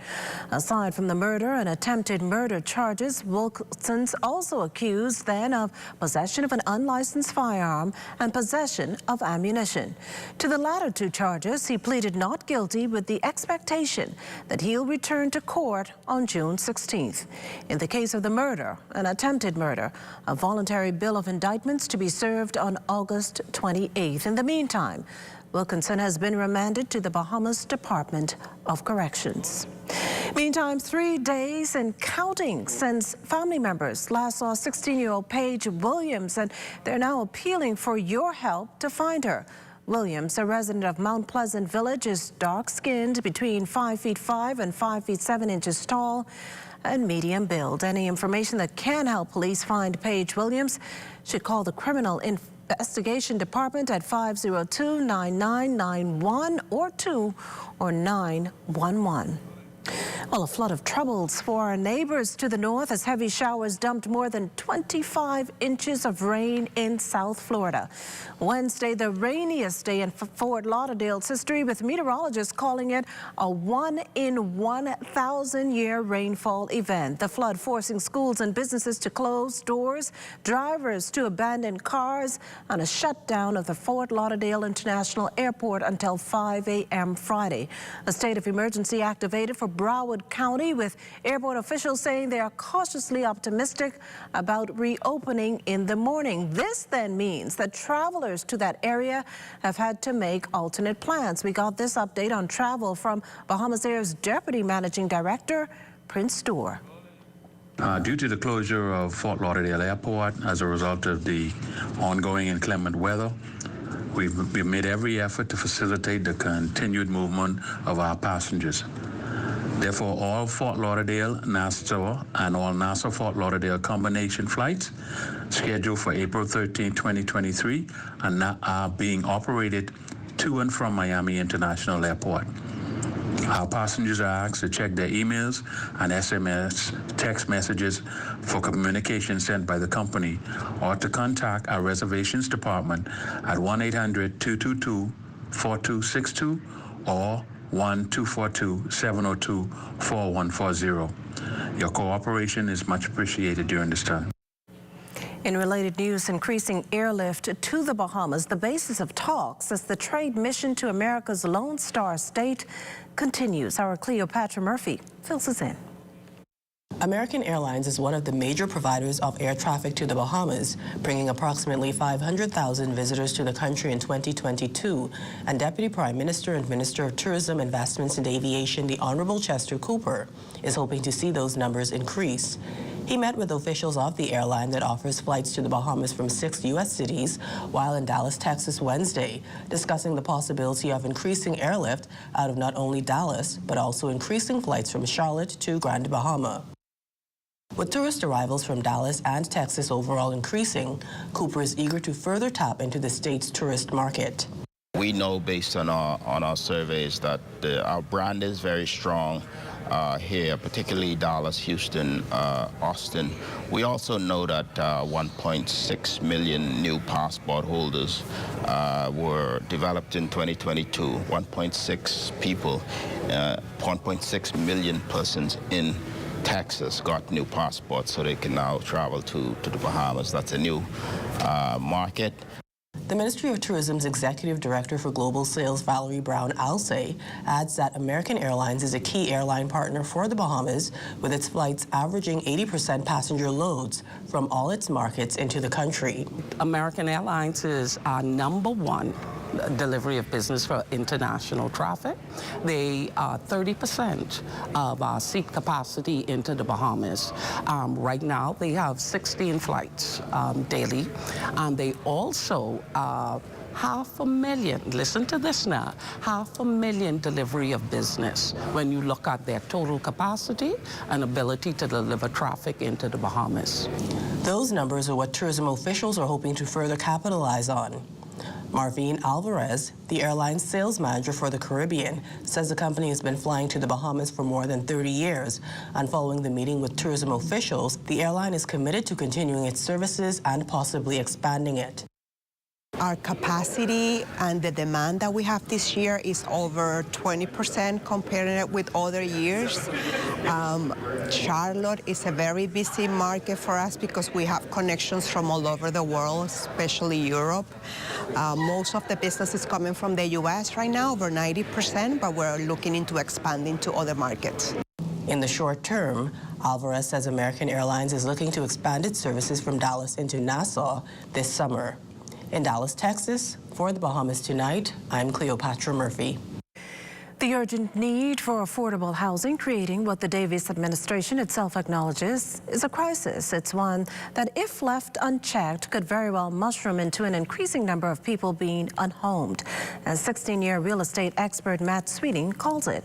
Aside from the murder and attempted murder charges, Wilkinson's also accused then of possession of an unlicensed firearm and possession of ammunition. To the latter two charges, he pleaded not guilty with the expectation that he'll return to court on June 16th. In the case of the murder and attempted murder, a voluntary bill of indictments to be served on August 28th. In the meantime, Wilkinson has been remanded to the Bahamas Department of Corrections. Meantime, 3 days and counting since family members last saw 16-year-old Paige Williams, and they're now appealing for your help to find her. Williams, a resident of Mount Pleasant Village, is dark-skinned, between 5'5" and 5'7" tall, and medium build. Any information that can help police find Paige Williams should call the Criminal Investigation Department at 502-9991 or 911. Well, a flood of troubles for our neighbors to the north as heavy showers dumped more than 25 inches of rain in South Florida. Wednesday, the rainiest day in Fort Lauderdale's history, with meteorologists calling it a 1-in-1,000-year rainfall event. The flood forcing schools and businesses to close doors, drivers to abandon cars, and a shutdown of the Fort Lauderdale International Airport until 5 a.m. Friday. A state of emergency activated for Broward County, with airport officials saying they are cautiously optimistic about reopening in the morning. This then means that travelers to that area have had to make alternate plans. We got this update on travel from Bahamas Air's Deputy Managing Director, Prince Stewart. Due to the closure of Fort Lauderdale Airport as a result of the ongoing inclement weather, we've made every effort to facilitate the continued movement of our passengers. Therefore, all Fort Lauderdale, Nassau, and all Nassau-Fort Lauderdale combination flights scheduled for April 13, 2023 are being operated to and from Miami International Airport. Our passengers are asked to check their emails and SMS text messages for communication sent by the company, or to contact our reservations department at 1-800-222-4262 or 1-242-702-4140. Your cooperation is much appreciated during this time. In related news, increasing airlift to the Bahamas, the basis of talks as the trade mission to America's Lone Star State continues. Our Cleopatra Murphy fills us in. American Airlines is one of the major providers of air traffic to the Bahamas, bringing approximately 500,000 visitors to the country in 2022. And Deputy Prime Minister and Minister of Tourism, Investments and Aviation, the Honorable Chester Cooper, is hoping to see those numbers increase. He met with officials of the airline that offers flights to the Bahamas from 6 U.S. cities while in Dallas, Texas Wednesday, discussing the possibility of increasing airlift out of not only Dallas, but also increasing flights from Charlotte to Grand Bahama. With tourist arrivals from Dallas and Texas overall increasing, Cooper is eager to further tap into the state's tourist market. We know based on our surveys that our brand is very strong here, particularly Dallas, Houston, Austin. We also know that 1.6 million new passport holders were developed in 2022. 1.6 million persons in Texas got new passports, so they can now travel to the Bahamas. That's a new market. The Ministry of Tourism's Executive Director for Global Sales, Valerie Brown-Alsay, adds that American Airlines is a key airline partner for the Bahamas, with its flights averaging 80% passenger loads from all its markets into the country. American Airlines is our #1 delivery of business for international traffic. They are 30% of our seat capacity into the Bahamas. Right now, they have 16 flights daily, and they also 500,000, listen to this now, 500,000 delivery of business when you look at their total capacity and ability to deliver traffic into the Bahamas. Those numbers are what tourism officials are hoping to further capitalize on. Marvin Alvarez, the airline's sales manager for the Caribbean, says the company has been flying to the Bahamas for more than 30 years. And following the meeting with tourism officials, the airline is committed to continuing its services and possibly expanding it. Our capacity and the demand that we have this year is over 20% comparing it with other years. Charlotte is a very busy market for us because we have connections from all over the world, especially Europe. Most of the business is coming from the U.S. right now, over 90%, but we're looking into expanding to other markets. In the short term, Alvarez says American Airlines is looking to expand its services from Dallas into Nassau this summer. In Dallas, Texas, for the Bahamas Tonight, I'm Cleopatra Murphy. The urgent need for affordable housing, creating what the Davis administration itself acknowledges is a crisis. It's one that, if left unchecked, could very well mushroom into an increasing number of people being unhomed, as 16-year real estate expert Matt Sweeting calls it.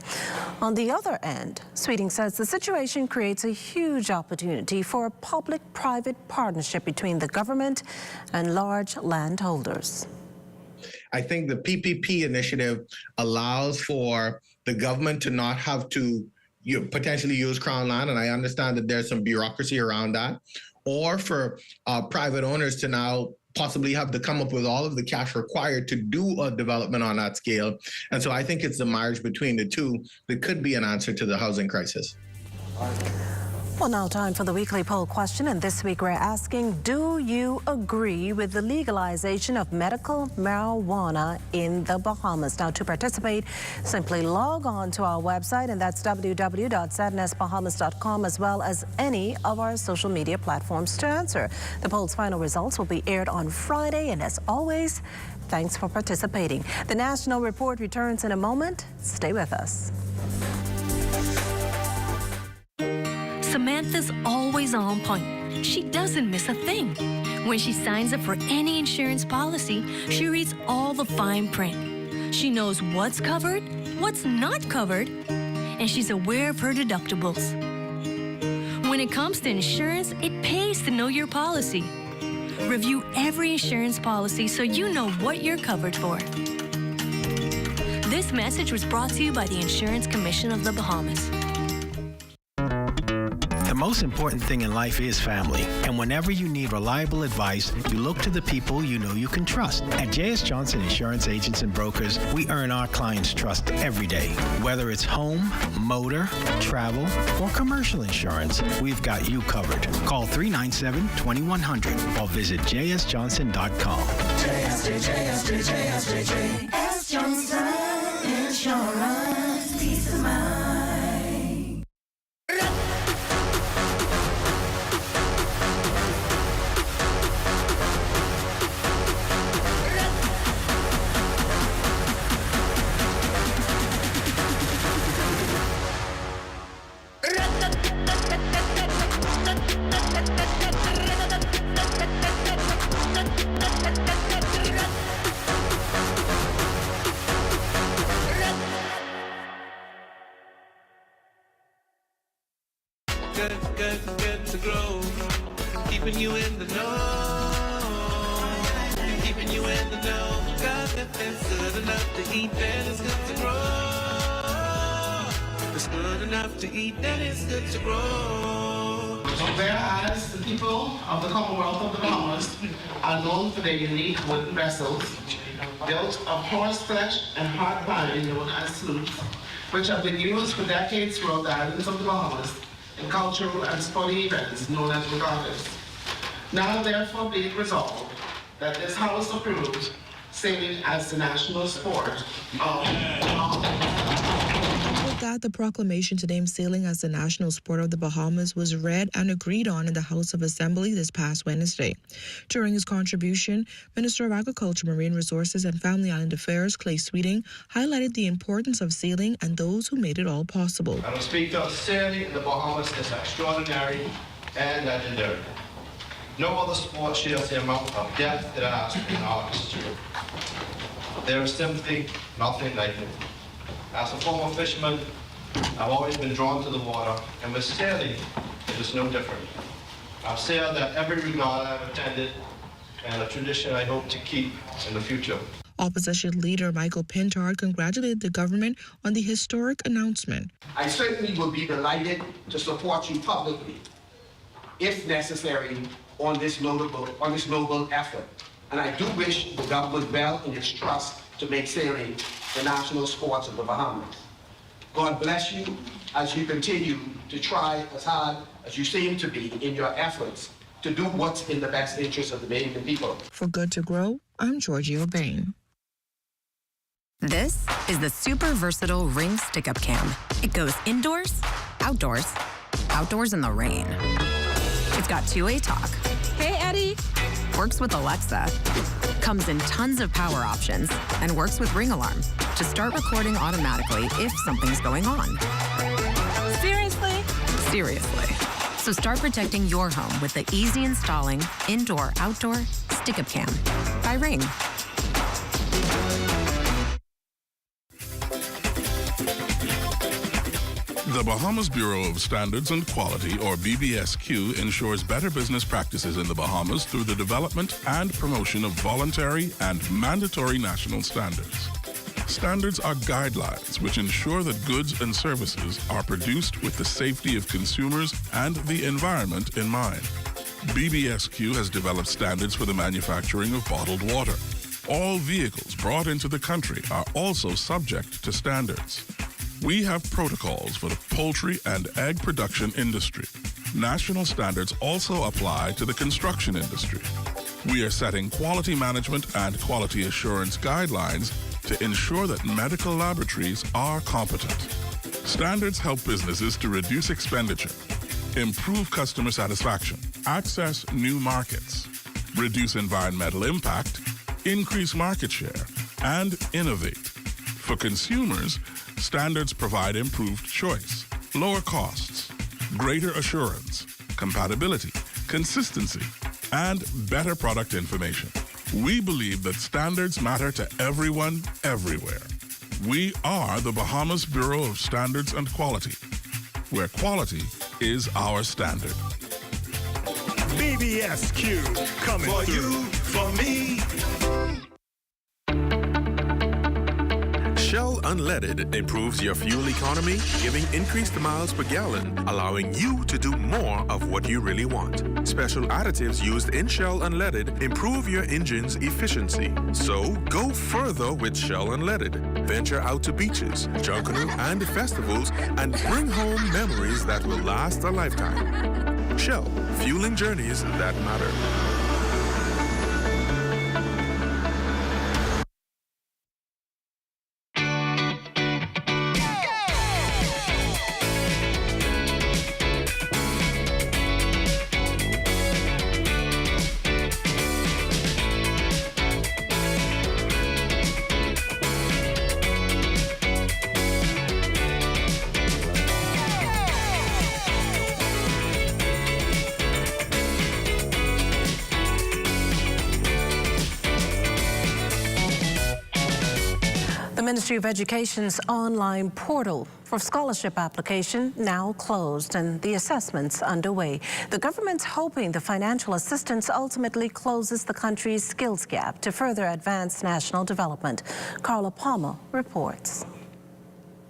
On the other end, Sweeting says the situation creates a huge opportunity for a public-private partnership between the government and large landholders. I think the PPP initiative allows for the government to not have to you potentially use Crown land, and I understand that there's some bureaucracy around that, or for private owners to now possibly have to come up with all of the cash required to do a development on that scale. And so I think it's the marriage between the two that could be an answer to the housing crisis. Well, now time for the weekly poll question, and this week we're asking, do you agree with the legalization of medical marijuana in the Bahamas? Now, to participate, simply log on to our website, and that's www.zdnsbahamas.com, as well as any of our social media platforms to answer. The poll's final results will be aired on Friday, and as always, thanks for participating. The National Report returns in a moment. Stay with us. Samantha's always on point. She doesn't miss a thing. When she signs up for any insurance policy, she reads all the fine print. She knows what's covered, what's not covered, and she's aware of her deductibles. When it comes to insurance, it pays to know your policy. Review every insurance policy so you know what you're covered for. This message was brought to you by the Insurance Commission of the Bahamas. The most important thing in life is family, and whenever you need reliable advice, you look to the people you know you can trust. At J.S. Johnson Insurance Agents and Brokers, we earn our clients' trust every day. Whether it's home, motor, travel, or commercial insurance, we've got you covered. Call 397-2100 or visit jsjohnson.com. JS Johnson Insurance, peace of mind. Good to grow, keeping you in the know, keeping you in the know. God, it's good enough to eat, then it's good to grow. It's good enough to eat, then it's good to grow. So whereas the people of the Commonwealth of the Bahamas are known for their unique wooden vessels, built of horse flesh and hard pine known as sloops, which have been used for decades throughout the islands of the Bahamas, in cultural and sporting events known as regattas. Now therefore be it resolved that this House approves sailing as the national sport of With that, the proclamation to name sailing as the national sport of the Bahamas was read and agreed on in the House of Assembly this past Wednesday. During his contribution, Minister of Agriculture, Marine Resources and Family Island Affairs, Clay Sweeting, highlighted the importance of sailing and those who made it all possible. Madam Speaker, sailing in the Bahamas is extraordinary and legendary. No other sport shares the amount of depth it has in our history. There is simply nothing like it. As a former fisherman, I've always been drawn to the water, and with sailing, it is no different. I've sailed at every regatta I've attended, and a tradition I hope to keep in the future. Opposition leader Michael Pintard congratulated the government on the historic announcement. I certainly would be delighted to support you publicly, if necessary, on this noble effort. And I do wish the government well in its trust to make sailing the national sports of the Bahamas. God bless you as you continue to try as hard as you seem to be in your efforts to do what's in the best interest of the Bahamian people. For Good to Grow, I'm Georgia Bain. This is the super versatile Ring Stick-Up Cam. It goes indoors, outdoors, outdoors in the rain. It's got two-way talk. Hey, Eddie. Works with Alexa. Comes in tons of power options and works with Ring Alarm to start recording automatically if something's going on. Seriously? Seriously. So start protecting your home with the easy installing indoor-outdoor Stick-Up Cam by Ring. The Bahamas Bureau of Standards and Quality, or BBSQ, ensures better business practices in the Bahamas through the development and promotion of voluntary and mandatory national standards. Standards are guidelines which ensure that goods and services are produced with the safety of consumers and the environment in mind. BBSQ has developed standards for the manufacturing of bottled water. All vehicles brought into the country are also subject to standards. We have protocols for the poultry and egg production industry. National standards also apply to the construction industry. We are setting quality management and quality assurance guidelines to ensure that medical laboratories are competent. Standards help businesses to reduce expenditure, improve customer satisfaction, access new markets, reduce environmental impact, increase market share, and innovate. For consumers, standards provide improved choice, lower costs, greater assurance, compatibility, consistency, and better product information. We believe that standards matter to everyone, everywhere. We are the Bahamas Bureau of Standards and Quality, where quality is our standard. BBSQ, coming for through. You, for me. Shell Unleaded improves your fuel economy, giving increased miles per gallon, allowing you to do more of what you really want. Special additives used in Shell Unleaded improve your engine's efficiency. So go further with Shell Unleaded. Venture out to beaches, Junkanoo, and festivals and bring home memories that will last a lifetime. Shell, fueling journeys that matter. The Ministry of Education's online portal for scholarship application now closed and the assessments underway. The government's hoping the financial assistance ultimately closes the country's skills gap to further advance national development. Carla Palmer reports.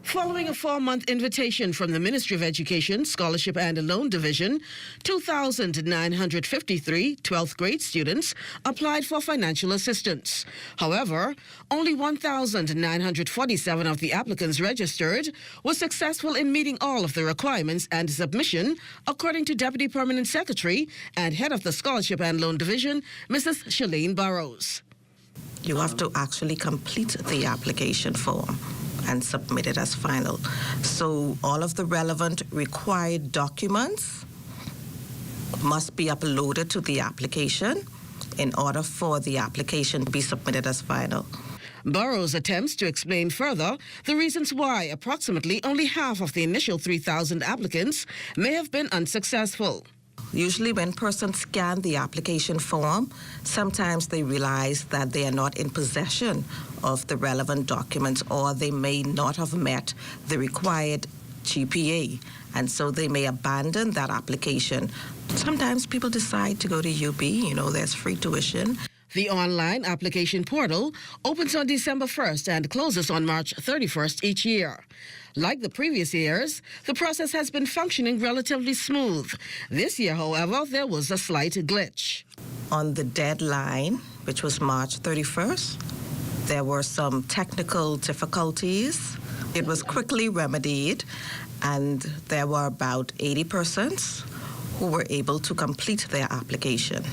Following a 4-month invitation from the Ministry of Education, Scholarship and Loan Division, 2,953 12th grade students applied for financial assistance. However, only 1,947 of the applicants registered were successful in meeting all of the requirements and submission, according to Deputy Permanent Secretary and Head of the Scholarship and Loan Division, Mrs. Shalene Burrows. You have to actually complete the application form and submit it as final. So all of the relevant required documents must be uploaded to the application in order for the application to be submitted as final. Burrows attempts to explain further the reasons why approximately only half of the initial 3,000 applicants may have been unsuccessful. Usually when persons scan the application form, sometimes they realize that they are not in possession of the relevant documents, or they may not have met the required GPA, and so they may abandon that application. Sometimes people decide to go to UB, there's free tuition. The online application portal opens on December 1st and closes on March 31st each year. Like the previous years, the process has been functioning relatively smooth. This year, however, there was a slight glitch. On the deadline, which was March 31st, there were some technical difficulties. It was quickly remedied, and there were about 80 persons who were able to complete their application.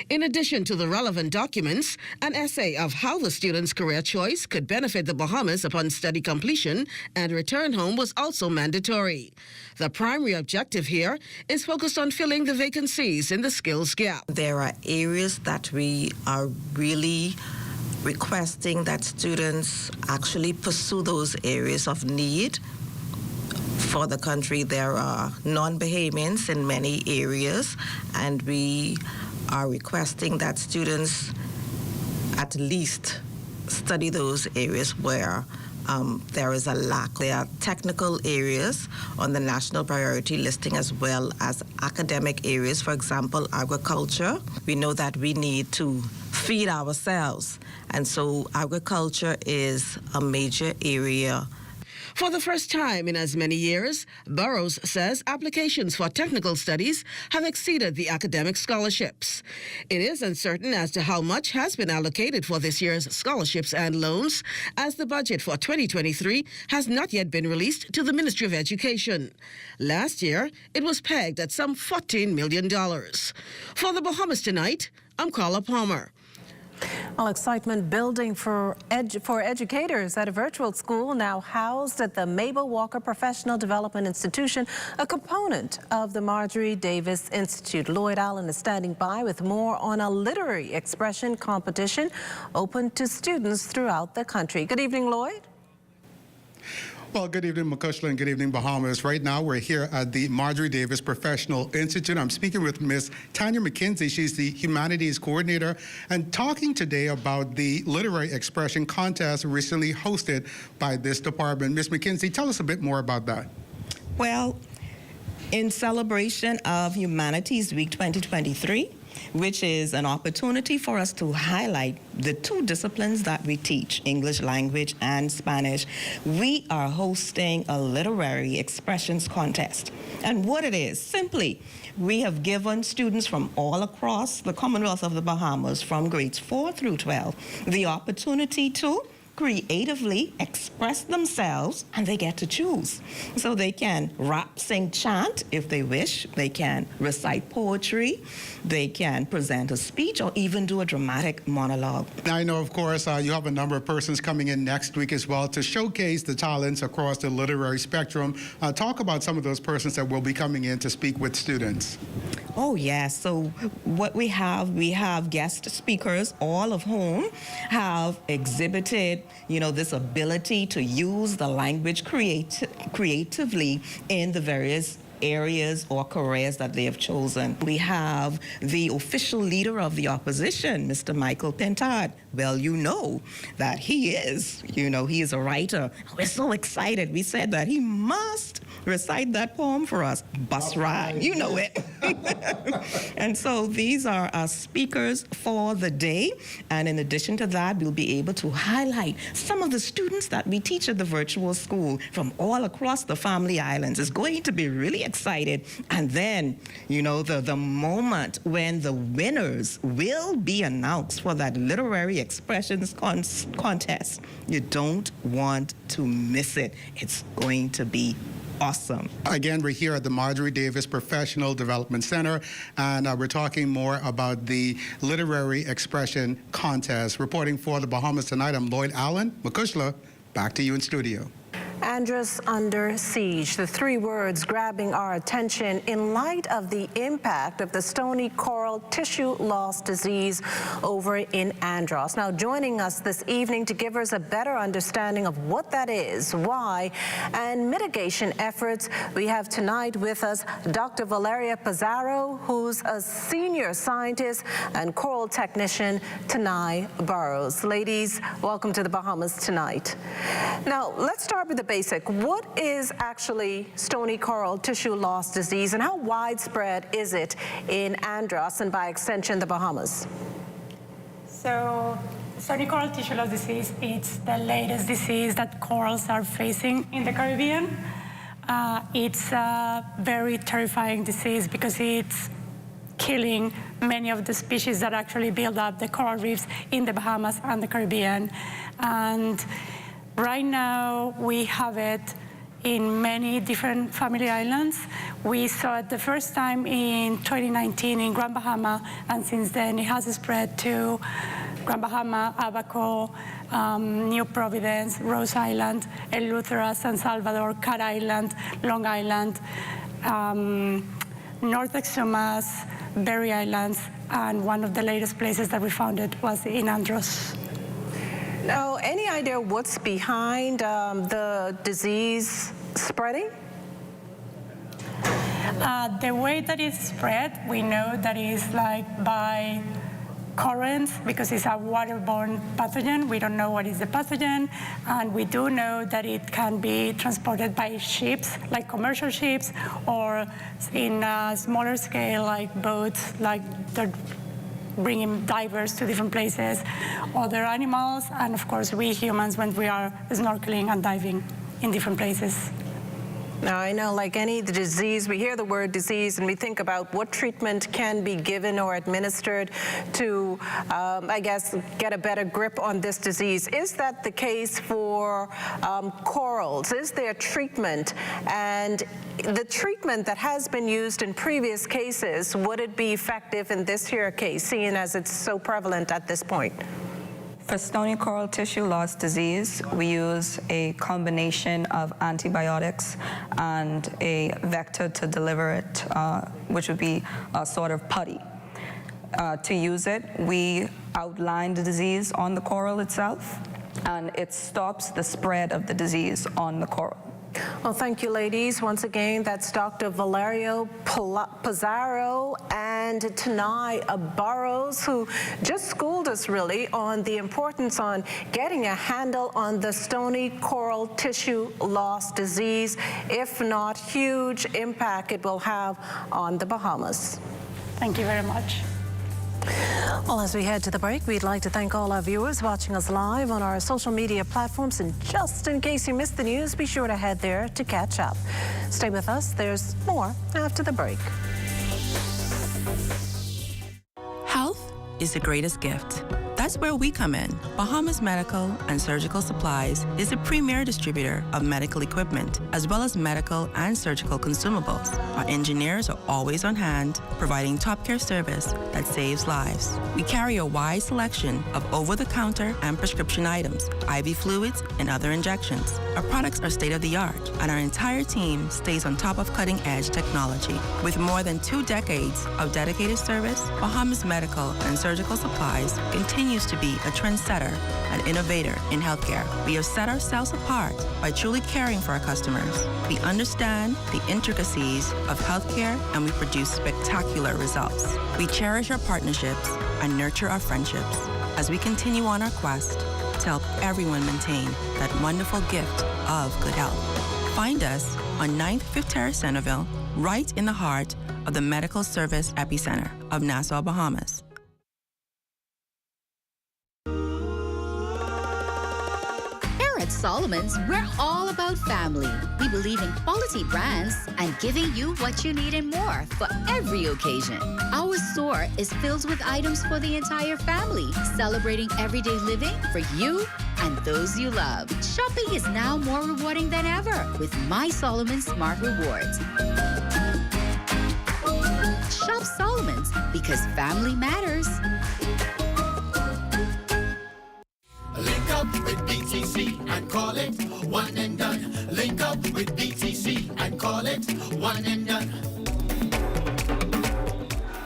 In addition to the relevant documents, an essay of how the student's career choice could benefit the Bahamas upon study completion and return home was also mandatory. The primary objective here is focused on filling the vacancies in the skills gap. There are areas that we are really requesting that students actually pursue those areas of need for the country. There are non-Bahamians in many areas, and we are requesting that students at least study those areas where there is a lack. There are technical areas on the national priority listing as well as academic areas, for example, agriculture. We know that we need to feed ourselves. And so agriculture is a major area. For the first time in as many years, Burroughs says applications for technical studies have exceeded the academic scholarships. It is uncertain as to how much has been allocated for this year's scholarships and loans, as the budget for 2023 has not yet been released to the Ministry of Education. Last year, it was pegged at some $14 million. For the Bahamas Tonight, I'm Carla Palmer. Well, excitement building for educators at a virtual school now housed at the Mabel Walker Professional Development Institution, a component of the Marjorie Davis Institute. Lloyd Allen is standing by with more on a literary expression competition open to students throughout the country. Good evening, Lloyd. Well, good evening, Makushla, and good evening, Bahamas. Right now, we're here at the Marjorie Davis Professional Institute. I'm speaking with Miss Tanya McKenzie. She's the Humanities Coordinator, and talking today about the literary expression contest recently hosted by this department. Miss McKenzie, tell us a bit more about that. Well, in celebration of Humanities Week 2023, which is an opportunity for us to highlight the two disciplines that we teach, English language and Spanish, we are hosting a literary expressions contest. And what it is, simply, we have given students from all across the Commonwealth of the Bahamas, from grades 4 through 12, the opportunity to creatively express themselves, and they get to choose. So they can rap, sing, chant if they wish. They can recite poetry. They can present a speech or even do a dramatic monologue. Now, I know, of course, you have a number of persons coming in next week as well to showcase the talents across the literary spectrum. Talk about some of those persons that will be coming in to speak with students. Oh, yes. So what we have guest speakers, all of whom have exhibited, this ability to use the language creatively in the various areas or careers that they have chosen. We have the official leader of the opposition, Mr. Michael Pintard. Well, you know that he is a writer. We're so excited. We said that he must recite that poem for us, Bus Ride. You know it. And so these are our speakers for the day. And in addition to that, we'll be able to highlight some of the students that we teach at the virtual school from all across the Family Islands. It's going to be really excited. And then, the moment when the winners will be announced for that literary expressions contest. You don't want to miss it. It's going to be awesome. Again, we're here at the Marjorie Davis Professional Development Center, and we're talking more about the literary expression contest. Reporting for the Bahamas Tonight, I'm Lloyd Allen. Makushla, back to you in studio. Andros under siege, the three words grabbing our attention in light of the impact of the stony coral tissue loss disease over in Andros. Now, joining us this evening to give us a better understanding of what that is, why, and mitigation efforts, we have tonight with us Dr. Valeria Pizarro, who's a senior scientist and coral technician, Tanai Burroughs. Ladies, welcome to the Bahamas Tonight. Now, let's start with the basic. What is actually stony coral tissue loss disease, and how widespread is it in Andros and by extension the Bahamas? So stony coral tissue loss disease, it's the latest disease that corals are facing in the Caribbean. It's a very terrifying disease because it's killing many of the species that actually build up the coral reefs in the Bahamas and the Caribbean. And right now, we have it in many different Family Islands. We saw it the first time in 2019 in Grand Bahama, and since then it has spread to Grand Bahama, Abaco, New Providence, Rose Island, Eleuthera, San Salvador, Cat Island, Long Island, North Exumas, Berry Islands, and one of the latest places that we found it was in Andros. Now, any idea what's behind the disease spreading? The way that it's spread, we know that it's like by currents because it's a waterborne pathogen. We don't know what is the pathogen, and we do know that it can be transported by ships, like commercial ships, or in a smaller scale, like boats, like the bringing divers to different places, other animals, and of course we humans when we are snorkeling and diving in different places. Now, I know, like any disease, we hear the word disease and we think about what treatment can be given or administered to, I guess, get a better grip on this disease. Is that the case for corals? Is there treatment? And the treatment that has been used in previous cases, would it be effective in this here case, seeing as it's so prevalent at this point? For stony coral tissue loss disease, we use a combination of antibiotics and a vector to deliver it, which would be a sort of putty. To use it, we outline the disease on the coral itself, and it stops the spread of the disease on the coral. Well, thank you, ladies. Once again, that's Dr. Valerio Pizarro and Tanai Barrows, who just schooled us really on the importance on getting a handle on the stony coral tissue loss disease, if not huge impact it will have on the Bahamas. Thank you very much. Well, as we head to the break, we'd like to thank all our viewers watching us live on our social media platforms. And just in case you missed the news, be sure to head there to catch up. Stay with us. There's more after the break. Health is the greatest gift. That's where we come in. Bahamas Medical and Surgical Supplies is a premier distributor of medical equipment, as well as medical and surgical consumables. Our engineers are always on hand, providing top care service that saves lives. We carry a wide selection of over-the-counter and prescription items, IV fluids, and other injections. Our products are state-of-the-art, and our entire team stays on top of cutting-edge technology. With more than 2 decades of dedicated service, Bahamas Medical and Surgical Supplies continues to be a trendsetter and innovator in healthcare. We have set ourselves apart by truly caring for our customers. We understand the intricacies of healthcare, and we produce spectacular results. We cherish our partnerships and nurture our friendships as we continue on our quest to help everyone maintain that wonderful gift of good health. Find us on 9th Fifth Terrace, Centerville, right in the heart of the medical service epicenter of Nassau, Bahamas. At Solomon's, we're all about family. We believe in quality brands and giving you what you need and more for every occasion. Our store is filled with items for the entire family, celebrating everyday living for you and those you love. Shopping is now more rewarding than ever with My Solomon's Smart Rewards. Shop Solomon's because family matters. Link up with BTC and call it one and done. Link up with BTC and call it one and done.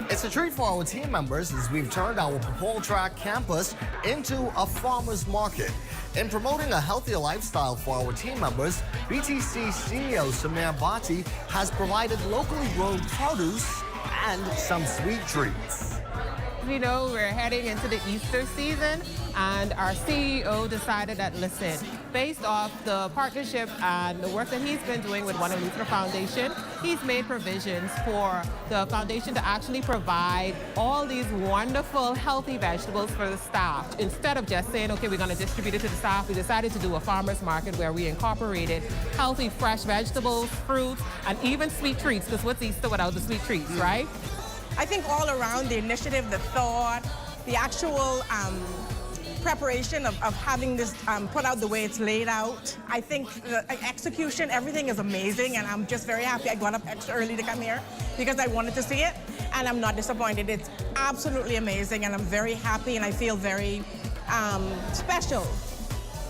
It's a treat for our team members as we've turned our Paul Track campus into a farmer's market. In promoting a healthier lifestyle for our team members, BTC CEO Samir Bhatti has provided locally grown produce and some sweet treats. We know we're heading into the Easter season, and our CEO decided that, listen, based off the partnership and the work that he's been doing with One of Luther Foundation, he's made provisions for the foundation to actually provide all these wonderful, healthy vegetables for the staff. Instead of just saying, okay, we're going to distribute it to the staff, we decided to do a farmer's market where we incorporated healthy, fresh vegetables, fruits, and even sweet treats, because what's Easter without the sweet treats, right? I think all around the initiative, the thought, the actual preparation of having this put out the way it's laid out, I think the execution, everything is amazing, and I'm just very happy. I got up extra early to come here because I wanted to see it, and I'm not disappointed. It's absolutely amazing, and I'm very happy, and I feel very special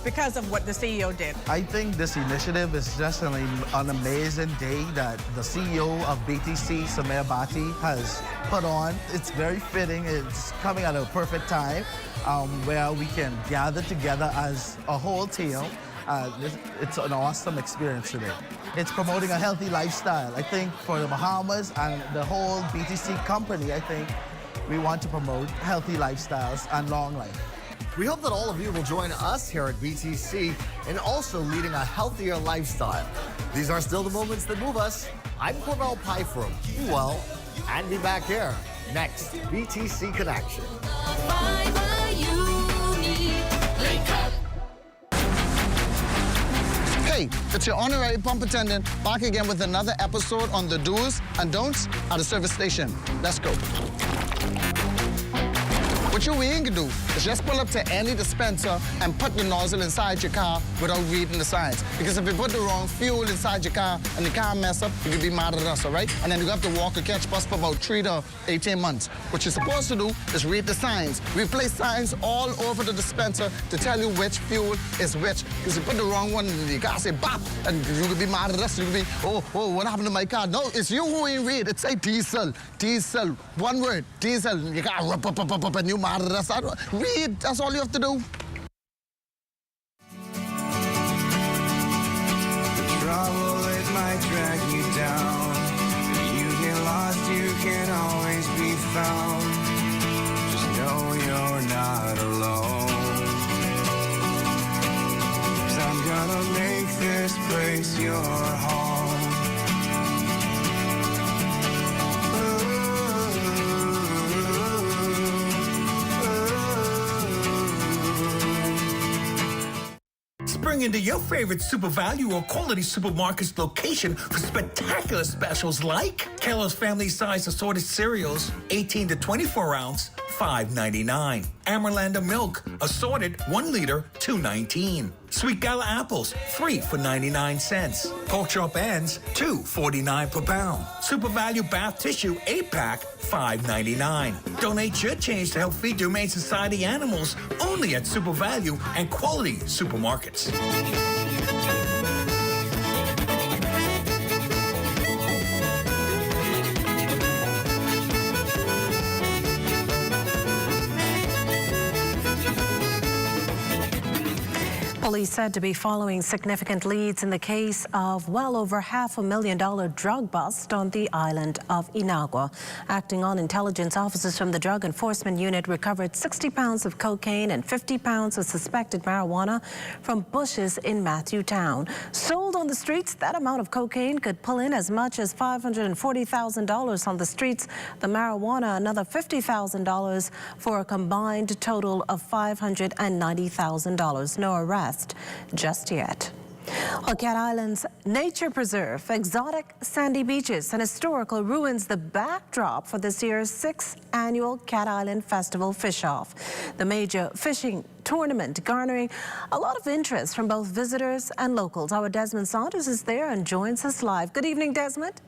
because of what the CEO did. I think this initiative is just an amazing day that the CEO of BTC, Samir Bhatti, has put on. It's very fitting. It's coming at a perfect time where we can gather together as a whole team. It's an awesome experience today. It's promoting a healthy lifestyle. I think for the Bahamas and the whole BTC company, I think we want to promote healthy lifestyles and long life. We hope that all of you will join us here at BTC in also leading a healthier lifestyle. These are still the moments that move us. I'm Corval Pye from Be Well and be back here Next, BTC Connection. Hey, it's your honorary pump attendant back again with another episode on the do's and don'ts at a service station. Let's go. What you ain't gonna do is just pull up to any dispenser and put the nozzle inside your car without reading the signs. Because if you put the wrong fuel inside your car and the car mess up, you can be mad at us, all right? And then you have to walk or catch bus for about 3 to 18 months. What you're supposed to do is read the signs. We place signs all over the dispenser to tell you which fuel is which. Because you put the wrong one in your car, say bop, and you could be mad at us. You could be, oh, what happened to my car? No, it's you who ain't read. It say diesel, diesel, one word, diesel. You got up, and you mad at us. Read, that's all you have to do. The trouble, it might drag you down. If you get lost, you can always be found. Just know you're not alone. 'Cause I'm gonna make this place your home. Spring into your favorite Super Value or Quality Supermarket's location for spectacular specials like Kellogg's Family Size Assorted Cereals, 18 to 24 ounce, $5.99. Amarlanda Milk, assorted 1 liter, $2.19. Sweet Gala Apples, 3 for 99 cents. Pork chop ends, $2.49 per pound. Super Value Bath Tissue, 8-pack, $5.99. Donate your change to help feed the Humane Society animals only at Super Value and Quality Supermarkets. Police said to be following significant leads in the case of well over $500,000 drug bust on the island of Inagua. Acting on intelligence, officers from the Drug Enforcement Unit recovered 60 pounds of cocaine and 50 pounds of suspected marijuana from bushes in Matthewtown. Sold on the streets, that amount of cocaine could pull in as much as $540,000 on the streets. The marijuana, another $50,000 for a combined total of $590,000. No arrest just yet. On Cat Island's nature preserve, exotic sandy beaches and historical ruins, the backdrop for this year's 6th annual Cat Island Festival Fish-Off. The major fishing tournament garnering a lot of interest from both visitors and locals. Our Desmond Saunders is there and joins us live. Good evening, Desmond.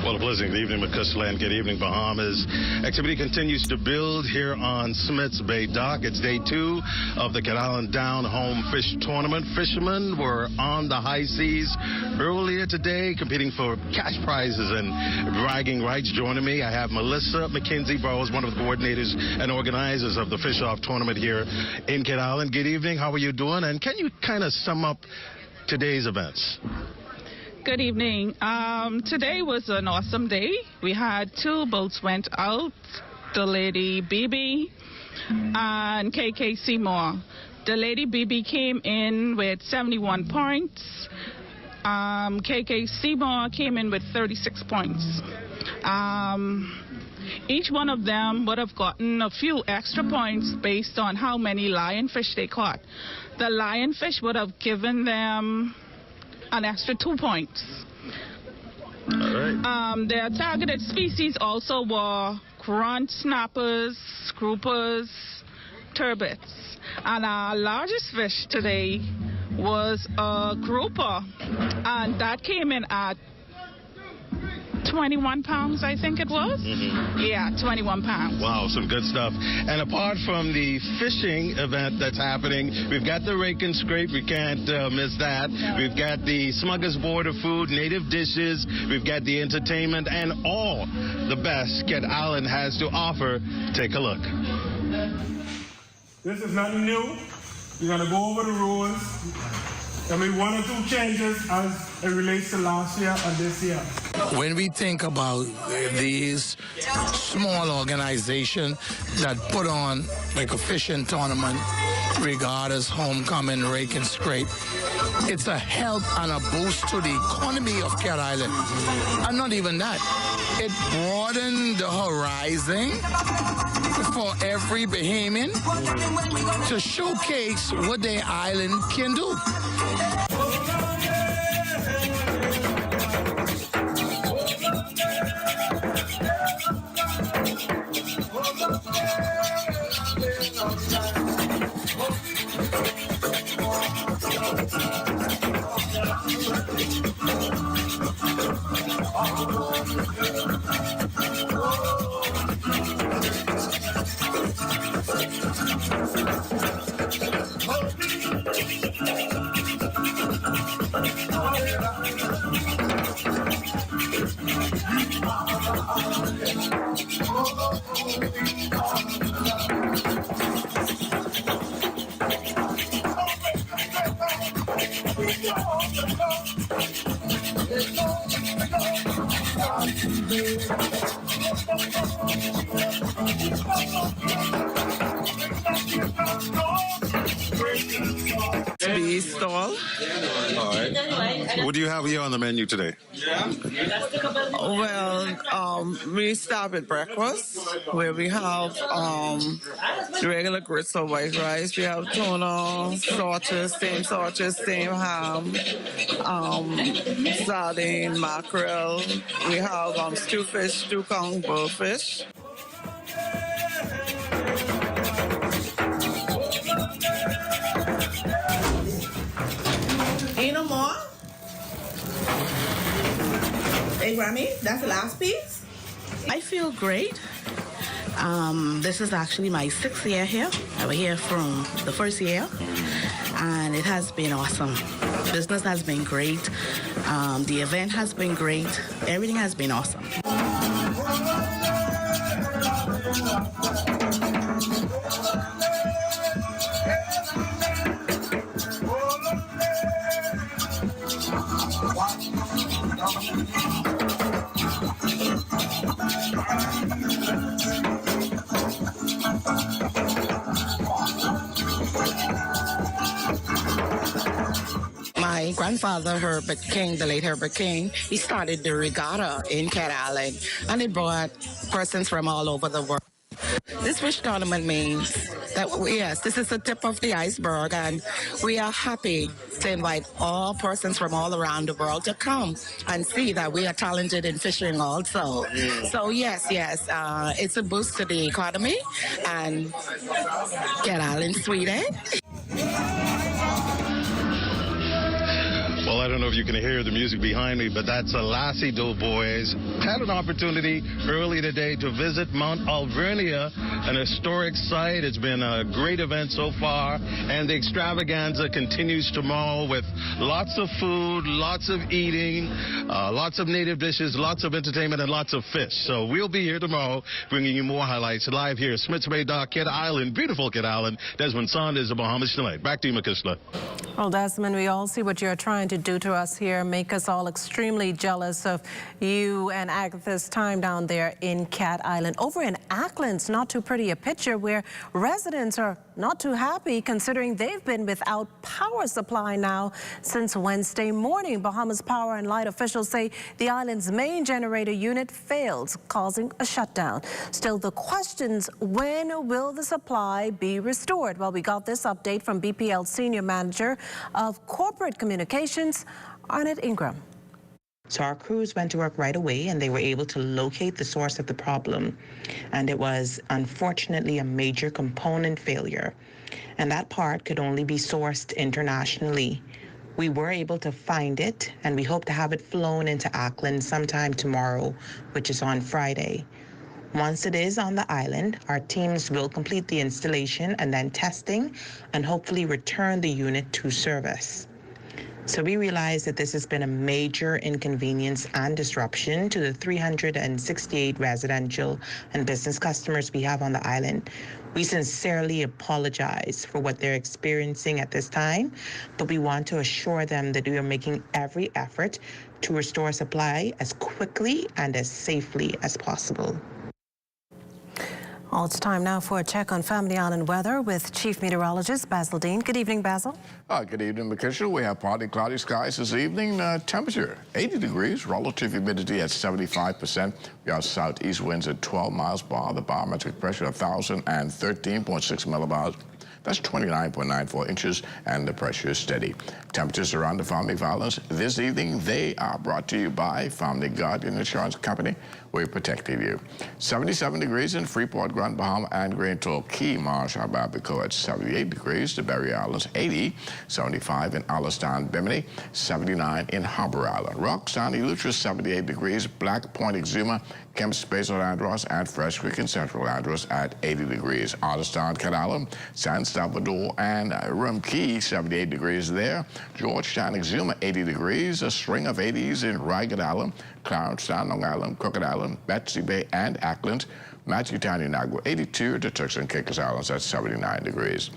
Well, a pleasant good evening, McCushland. Good evening, Bahamas. Activity continues to build here on Smith's Bay Dock. It's day 2 of the Cat Island Down Home Fish Tournament. Fishermen were on the high seas earlier today, competing for cash prizes and bragging rights. Joining me, I have Melissa McKenzie Burrows, one of the coordinators and organizers of the Fish-Off Tournament here in Cat Island. Good evening. How are you doing? And can you kind of sum up today's events? Good evening. Today was an awesome day. We had 2 boats went out, the Lady BB and KK Seymour. The Lady BB came in with 71 points. KK Seymour came in with 36 points. Each one of them would have gotten a few extra points based on how many lionfish they caught. The lionfish would have given them an extra 2 points. All right. Their targeted species also were grunt snappers, groupers, turbots. And our largest fish today was a grouper, and that came in at 21 pounds, I think it was. Yeah, 21 pounds. Wow, some good stuff. And apart from the fishing event that's happening, we've got the rake and scrape. We can't miss that. We've got the Smuggler's Board of Food, native dishes. We've got the entertainment and all the best Cat Island has to offer. Take a look. This is nothing new. We're going to go over the rules. There'll be 1 or 2 changes as it relates to last year and this year. When we think about these small organizations that put on like a fishing tournament, regattas, homecoming, rake and scrape, it's a help and a boost to the economy of Cat Island. And not even that, it broadened the horizon for every Bahamian to showcase what their island can do. Stall. All right. What do you have here on the menu today? Well, we start with breakfast, where we have the regular grits or white rice. We have tuna, sausages, same ham, sardine, mackerel. We have stew fish, stew kong, bullfish. Ain't no more? Hey, Grammy, that's the last piece? I feel great. This is actually my 6th year here. I was here from the first year, and it has been awesome. Business has been great. The event has been great. Everything has been awesome. My grandfather, Herbert King, the late Herbert King, he started the regatta in Cat Island, and it brought persons from all over the world. This fish tournament means that, yes, this is the tip of the iceberg, and we are happy to invite all persons from all around the world to come and see that we are talented in fishing also. So, yes, it's a boost to the economy, and Cat Island, Sweden. Well, I don't know if you can hear the music behind me, but that's the Lassie Doughboys. Had an opportunity early today to visit Mount Alvernia, an historic site. It's been a great event so far, and the extravaganza continues tomorrow with lots of food, lots of eating, lots of native dishes, lots of entertainment, and lots of fish. So we'll be here tomorrow bringing you more highlights live here at Smith's Bay Dock, Cat Island, beautiful Cat Island. Desmond Saunders of Bahamas Tonight. Back to you, Makishla. Well, Desmond, we all see what you're trying to do to us here, make us all extremely jealous of you and Agatha's time down there in Cat Island. Over in Ackland's not too pretty a picture where residents are not too happy considering they've been without power supply now since Wednesday morning. Bahamas Power and Light officials say the island's main generator unit failed, causing a shutdown. Still, the questions, when will the supply be restored? Well, we got this update from BPL Senior Manager of Corporate Communications, Arnett Ingram. So our crews went to work right away, and they were able to locate the source of the problem. And it was, unfortunately, a major component failure. And that part could only be sourced internationally. We were able to find it, and we hope to have it flown into Ackland sometime tomorrow, which is on Friday. Once it is on the island, our teams will complete the installation and then testing, and hopefully return the unit to service. So we realize that this has been a major inconvenience and disruption to the 368 residential and business customers we have on the island. We sincerely apologize for what they're experiencing at this time, but we want to assure them that we are making every effort to restore supply as quickly and as safely as possible. Well, it's time now for a check on Family Island weather with Chief Meteorologist Basil Dean. Good evening, Basil. Good evening, Makisha. We have partly cloudy skies this evening. Temperature 80 degrees, relative humidity at 75%. We have southeast winds at 12 miles per hour. The barometric pressure 1,013.6 millibars. That's 29.94 inches, and the pressure is steady. Temperatures around the family violence this evening, they are brought to you by Family Guardian Insurance Company. We're protecting you. 77 degrees in Freeport, Grand Bahama, and Grand Toll Key, Marsh, Ababico at 78 degrees. The Berry Islands, 80. 75 in Alliston, Bimini. 79 in Harbor Island. Rock, Sandy, Eleuthera, 78 degrees. Black Point, Exuma, Kemp's Basil Andros, and Fresh Creek in Central Andros at 80 degrees. Alliston, Cat Island, San Salvador, and Rum Key, 78 degrees there. Georgetown, Exuma, 80 degrees. A string of 80s in Ragged Island, Clarence Town, Long Island, Crooked Island, Betsy Bay, and Ackland. Matthew Town, Inagua, 82. The Turks and Caicos Islands at 79 degrees.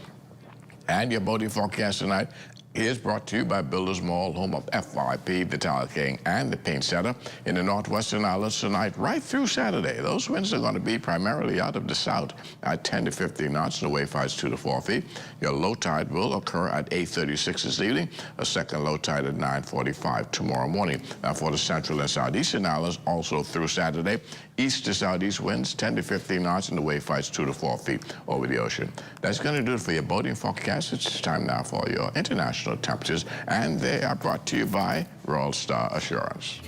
And your boating forecast tonight is brought to you by Builders Mall, home of FYP, the Tower King, and the Paint Center in the Northwestern Islands tonight, right through Saturday. Those winds are going to be primarily out of the south at 10 to 15 knots, and the wave heights 2 to 4 feet. Your low tide will occur at 8:36 this evening, a second low tide at 9:45 tomorrow morning. Now for the central and southeastern islands, also through Saturday, east to southeast winds 10 to 15 knots, and the wave heights 2 to 4 feet over the ocean. That's going to do it for your boating forecast. It's time now for your international temperatures, and they are brought to you by Royal Star Assurance.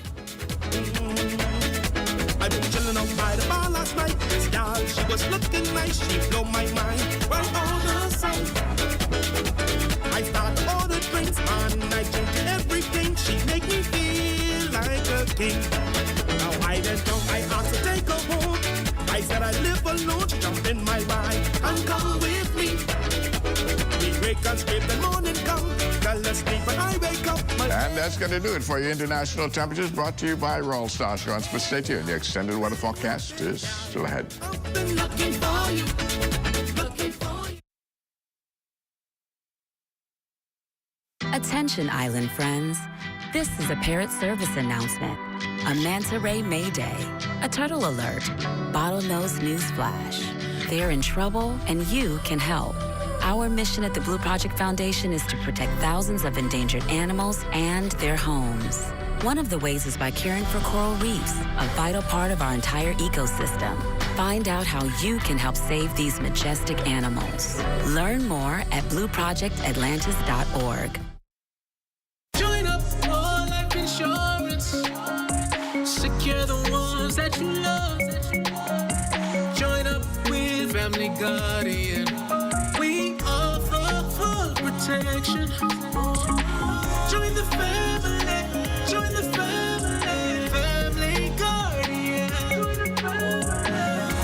I've been chilling out by the bar last night. This gal, she was looking nice, she blew my mind. Well, all the same, I start to order drinks and I drink everything. She make me feel like a king. Now I went down, I asked to take her home. I said I live alone, she jumped in my ride and come with me. We wake and scrape the morning come. Girl, let's sleep when I wake up. And that's going to do it for your international temperatures, brought to you by Royal Star Assurance. But stay tuned, the extended weather forecast is still ahead. I've been looking for you, looking for you. Attention, island friends. This is a Parrot Service announcement. A manta ray mayday, a turtle alert, bottlenose news flash. They're in trouble and you can help. Our mission at the Blue Project Foundation is to protect thousands of endangered animals and their homes. One of the ways is by caring for coral reefs, a vital part of our entire ecosystem. Find out how you can help save these majestic animals. Learn more at blueprojectatlantis.org. Join up for life insurance. Secure the ones that you love. Join up with Family Guardian. We offer full protection. Join the family. Join the family. Family Guardian.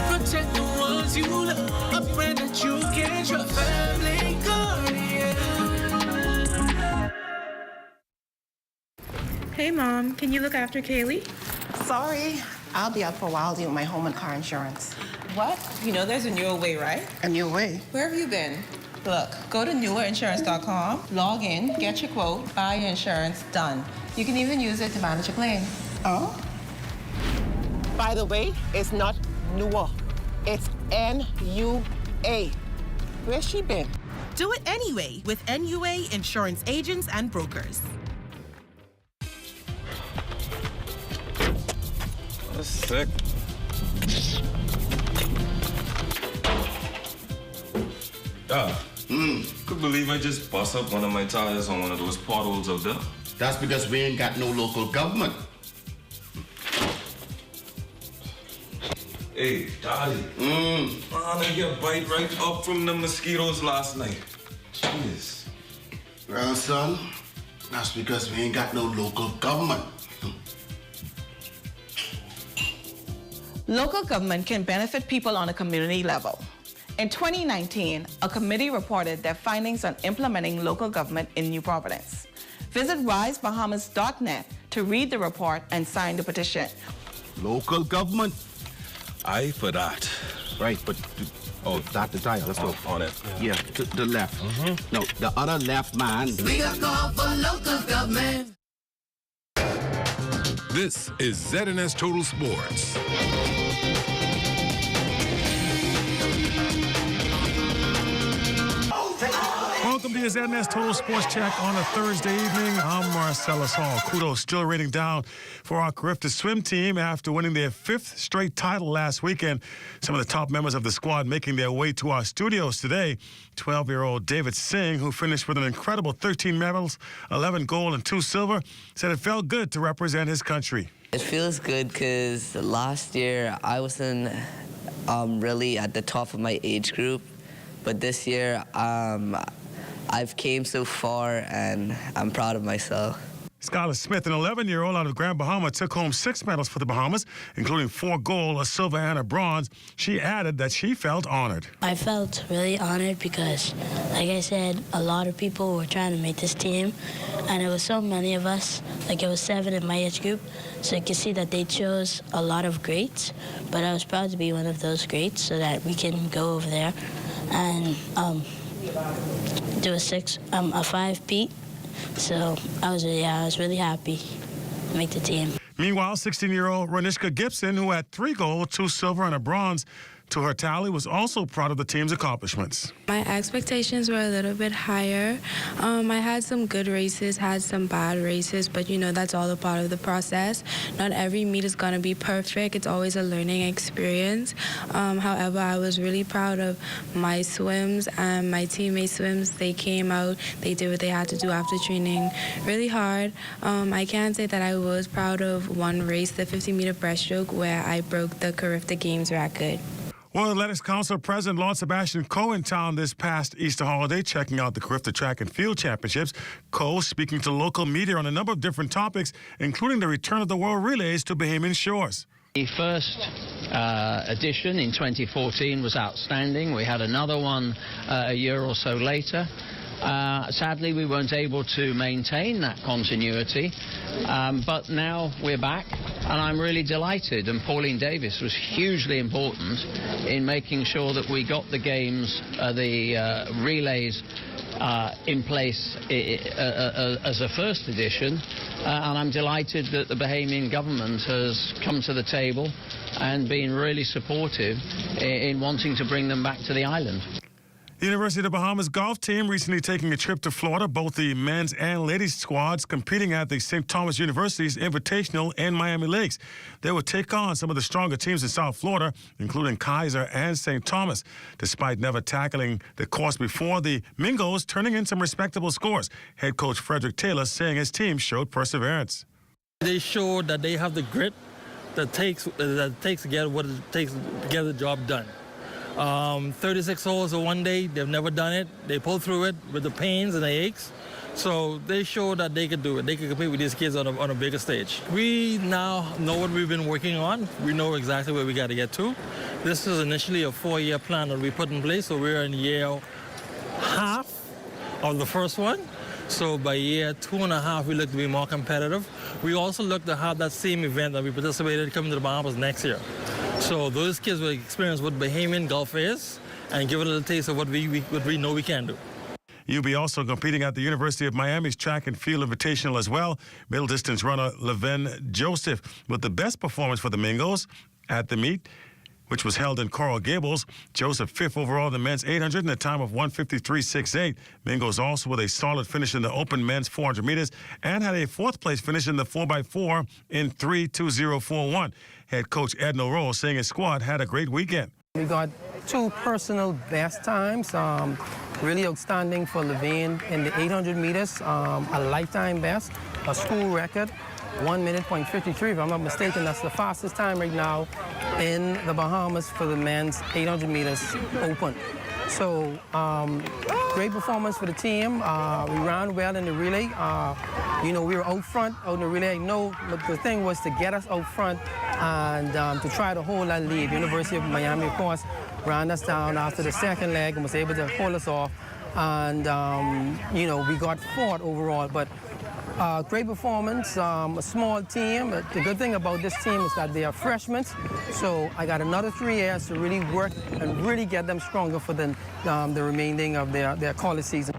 Protect the ones you love. A friend that you can trust. Family Guardian. Hey, Mom, can you look after Kaylee? Sorry, I'll be out for a while dealing with my home and car insurance. What? You know there's a newer way, right? A new way? Where have you been? Look, go to newerinsurance.com, log in, get your quote, buy your insurance, done. You can even use it to manage your claim. Oh? By the way, it's not newer. It's N-U-A. Where's she been? Do it anyway with NUA Insurance Agents and Brokers. That's sick. Could believe I just bust up one of my tires on one of those potholes out there. That's because we ain't got no local government. Hey, Daddy. Man, I get bite right up from the mosquitoes last night. Jeez. Well, son, that's because we ain't got no local government. Local government can benefit people on a community level. In 2019, a committee reported their findings on implementing local government in New Providence. Visit risebahamas.net to read the report and sign the petition. Local government? Aye for that. Right, but Oh, start the tire. Let's go. On it. Yeah, to the left. No, the other left, man. We got call for local government. This is ZNS Total Sports. Welcome to your ZNS Total Sports Check on a Thursday evening. I'm Marcellus Hall. Kudos still raining down for our Carifta swim team after winning their 5th straight title last weekend. Some of the top members of the squad making their way to our studios today. 12-year-old David Singh, who finished with an incredible 13 medals, 11 gold and 2 silver, said it felt good to represent his country. It feels good because last year I wasn't really at the top of my age group, but this year I've came so far and I'm proud of myself. Skylar Smith, an 11-year-old out of Grand Bahama, took home 6 medals for the Bahamas, including 4 gold, a silver, and a bronze. She added that she felt honored. I felt really honored because, like I said, a lot of people were trying to make this team, and it was so many of us. Like, it was 7 in my age group, so you can see that they chose a lot of greats, but I was proud to be one of those greats so that we can go over there and do a 5-peat. So I was really happy to make the team. Meanwhile, 16-year-old Ranishka Gibson, who had 3 gold, 2 silver, and a bronze to her tally, was also proud of the team's accomplishments. My expectations were a little bit higher. I had some good races, had some bad races, but you know, that's all a part of the process. Not every meet is gonna be perfect. It's always a learning experience. However, I was really proud of my swims and my teammates' swims. They came out, they did what they had to do after training really hard. I can say that I was proud of one race, the 50-meter breaststroke, where I broke the Carifta Games record. World Athletics Council President Lord Sebastian Coe in town this past Easter holiday, checking out the Carifta Track and Field Championships. Coe speaking to local media on a number of different topics, including the return of the World Relays to Bahamian shores. The first edition in 2014 was outstanding. We had another one a year or so later. Sadly, we weren't able to maintain that continuity, but now we're back, and I'm really delighted. And Pauline Davis was hugely important in making sure that we got the games, the relays in place as a first edition, and I'm delighted that the Bahamian government has come to the table and been really supportive in wanting to bring them back to the island. The University of the Bahamas golf team recently taking a trip to Florida, both the men's and ladies squads competing at the St. Thomas University's Invitational in Miami Lakes. They will take on some of the stronger teams in South Florida, including Kaiser and St. Thomas. Despite never tackling the course before, the Mingos turning in some respectable scores. Head coach Frederick Taylor saying his team showed perseverance. They showed that they have the grit that takes to get what it takes to get the job done. 36 holes in one day, they've never done it. They pulled through it with the pains and the aches. So they showed that they could do it. They could compete with these kids on a bigger stage. We now know what we've been working on. We know exactly where we got to get to. This is initially a 4-year plan that we put in place, so we're in year half of the first one. So by year 2.5, we look to be more competitive. We also look to have that same event that we participated in coming to the Bahamas next year. So those kids will experience what Bahamian golf is and give it a little taste of what we know we can do. You'll be also competing at the University of Miami's Track and Field Invitational as well. Middle distance runner Leven Joseph with the best performance for the Mingos at the meet, which was held in Coral Gables. Joseph 5th overall in the men's 800 in a time of 1:53.68. Mingos also with a solid finish in the open men's 400 meters and had a 4th place finish in the 4x4 in 3:20.41. Head coach Edna Rowe saying his squad had a great weekend. We got 2 personal best times, really outstanding for Levine in the 800 meters, a lifetime best, a school record, 1 minute point 53, if I'm not mistaken. That's the fastest time right now in the Bahamas for the men's 800 meters open. So great performance for the team. We ran well in the relay. You know, we were out front out in the relay. No, but the thing was to get us out front and to try to hold that lead. University of Miami, of course, ran us down after the second leg and was able to hold us off. And, you know, we got 4th overall, but Great performance, a small team. The good thing about this team is that they are freshmen, so I got another 3 years to really work and really get them stronger for the remaining of their college season.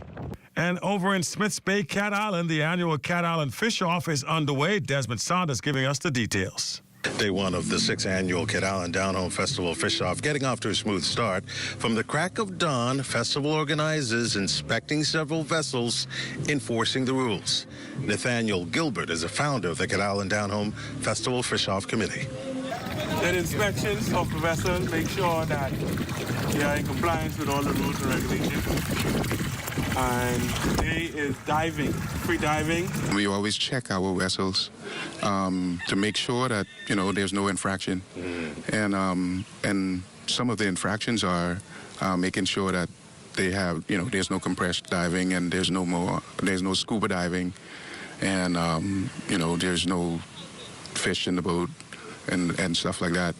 And over in Smiths Bay, Cat Island, the annual Cat Island Fish Off is underway. Desmond Saunders giving us the details. Day one of the 6th annual Cat Island Down Home Festival Fish Off getting off to a smooth start. From the crack of dawn, festival organizers inspecting several vessels, enforcing the rules. Nathaniel Gilbert is the founder of the Cat Island Down Home Festival Fish Off Committee. Did inspections of the vessel, make sure that they are in compliance with all the rules and regulations. And today is diving, free diving. We always check our vessels to make sure that, there's no infraction. And some of the infractions are making sure that they have, there's no compressed diving and there's no scuba diving and, there's no fish in the boat and stuff like that.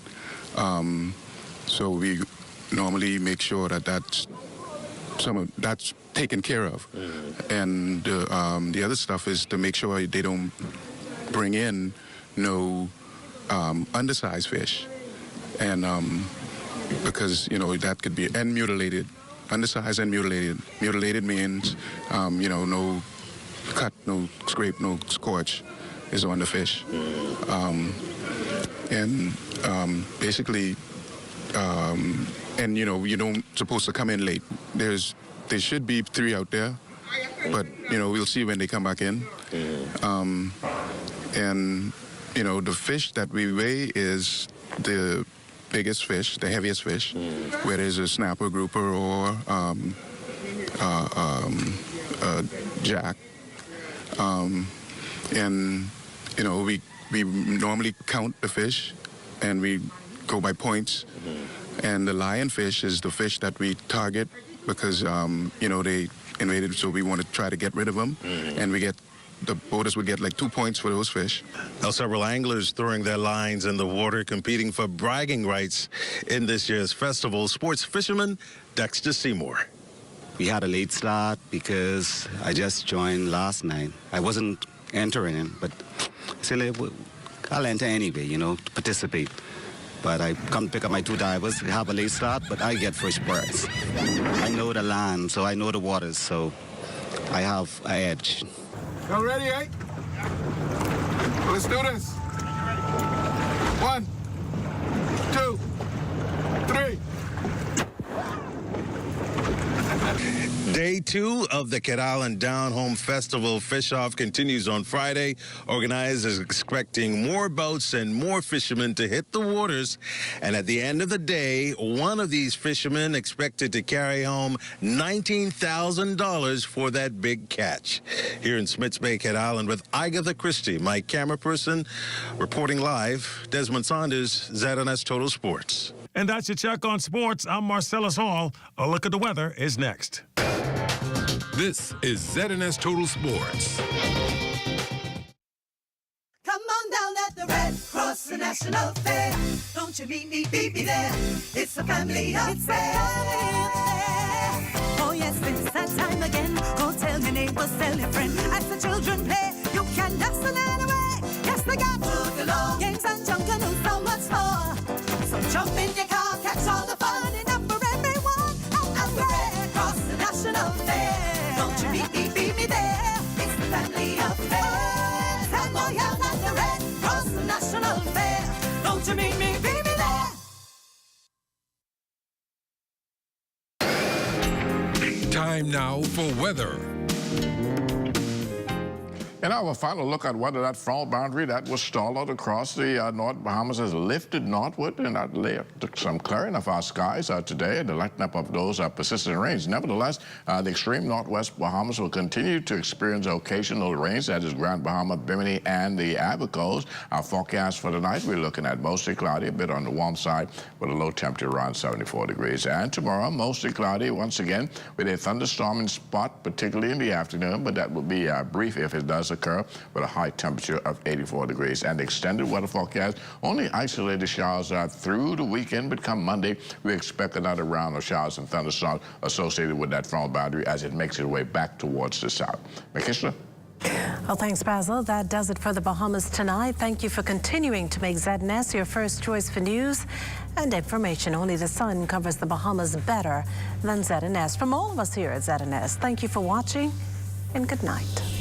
So we normally make sure that that's taken care of. And the other stuff is to make sure they don't bring in no undersized fish. And because, that could be, and mutilated, undersized and mutilated. Mutilated means, no cut, no scrape, no scorch is on the fish. Basically, and you don't supposed to come in late. There should be 3 out there, but we'll see when they come back in. And the fish that we weigh is the biggest fish, the heaviest fish, whether it's a snapper, grouper, or a jack. And we normally count the fish, and we go by points. And the lionfish is the fish that we target because, they invaded, so we want to try to get rid of them. And the boaters would get like 2 points for those fish. Now, several anglers throwing their lines in the water, competing for bragging rights in this year's festival. Sports fisherman Dexter Seymour. We had a late start because I just joined last night. I wasn't entering in, but still I'll enter anyway, to participate. But I come pick up my 2 divers, have a late start, but I get first prize. I know the land, so I know the waters, so I have an edge. Y'all ready, eh? Let's do this. 1, 2, 3. Day 2 of the Cat Island Down Home Festival Fish Off continues on Friday. Organizers expecting more boats and more fishermen to hit the waters. And at the end of the day, one of these fishermen expected to carry home $19,000 for that big catch. Here in Smiths Bay, Cat Island with Agatha Christie, my camera person, reporting live, Desmond Saunders, ZNS Total Sports. And that's your check on sports. I'm Marcellus Hall. A look at the weather is next. This is ZNS Total Sports. Come on down at the Red Cross National Fair. Don't you meet me, beat me there. It's a family affair. Oh yes, it's that time again. Go tell your neighbors, tell your friend. As the children play, you can dance the night away. Yes, they got to the law. Games and junk and who's so much more. So jump in your car, catch all the fun, enough for everyone. At the Red Cross National Fair. Don't you beat me there. It's the family affair. Tell Royale at the Red Cross National Fair. Don't you beat me there. Time now for weather. And our final look at whether that front boundary that was stalled out across the North Bahamas has lifted northward, and that left some clearing of our skies today, the letting up of those persistent rains. Nevertheless, the extreme northwest Bahamas will continue to experience occasional rains. That is Grand Bahama, Bimini, and the Abacos. Our forecast for tonight, we're looking at mostly cloudy, a bit on the warm side, with a low temperature around 74 degrees. And tomorrow, mostly cloudy once again, with a thunderstorming spot, particularly in the afternoon, but that will be brief if it does occur, with a high temperature of 84 degrees. And the extended weather forecast, only isolated showers through the weekend, but come Monday, we expect another round of showers and thunderstorms associated with that front boundary as it makes its way back towards the south. McKishler? Well, thanks, Basil. That does it for the Bahamas tonight. Thank you for continuing to make ZNS your first choice for news and information. Only the sun covers the Bahamas better than ZNS. From all of us here at ZNS, thank you for watching and good night.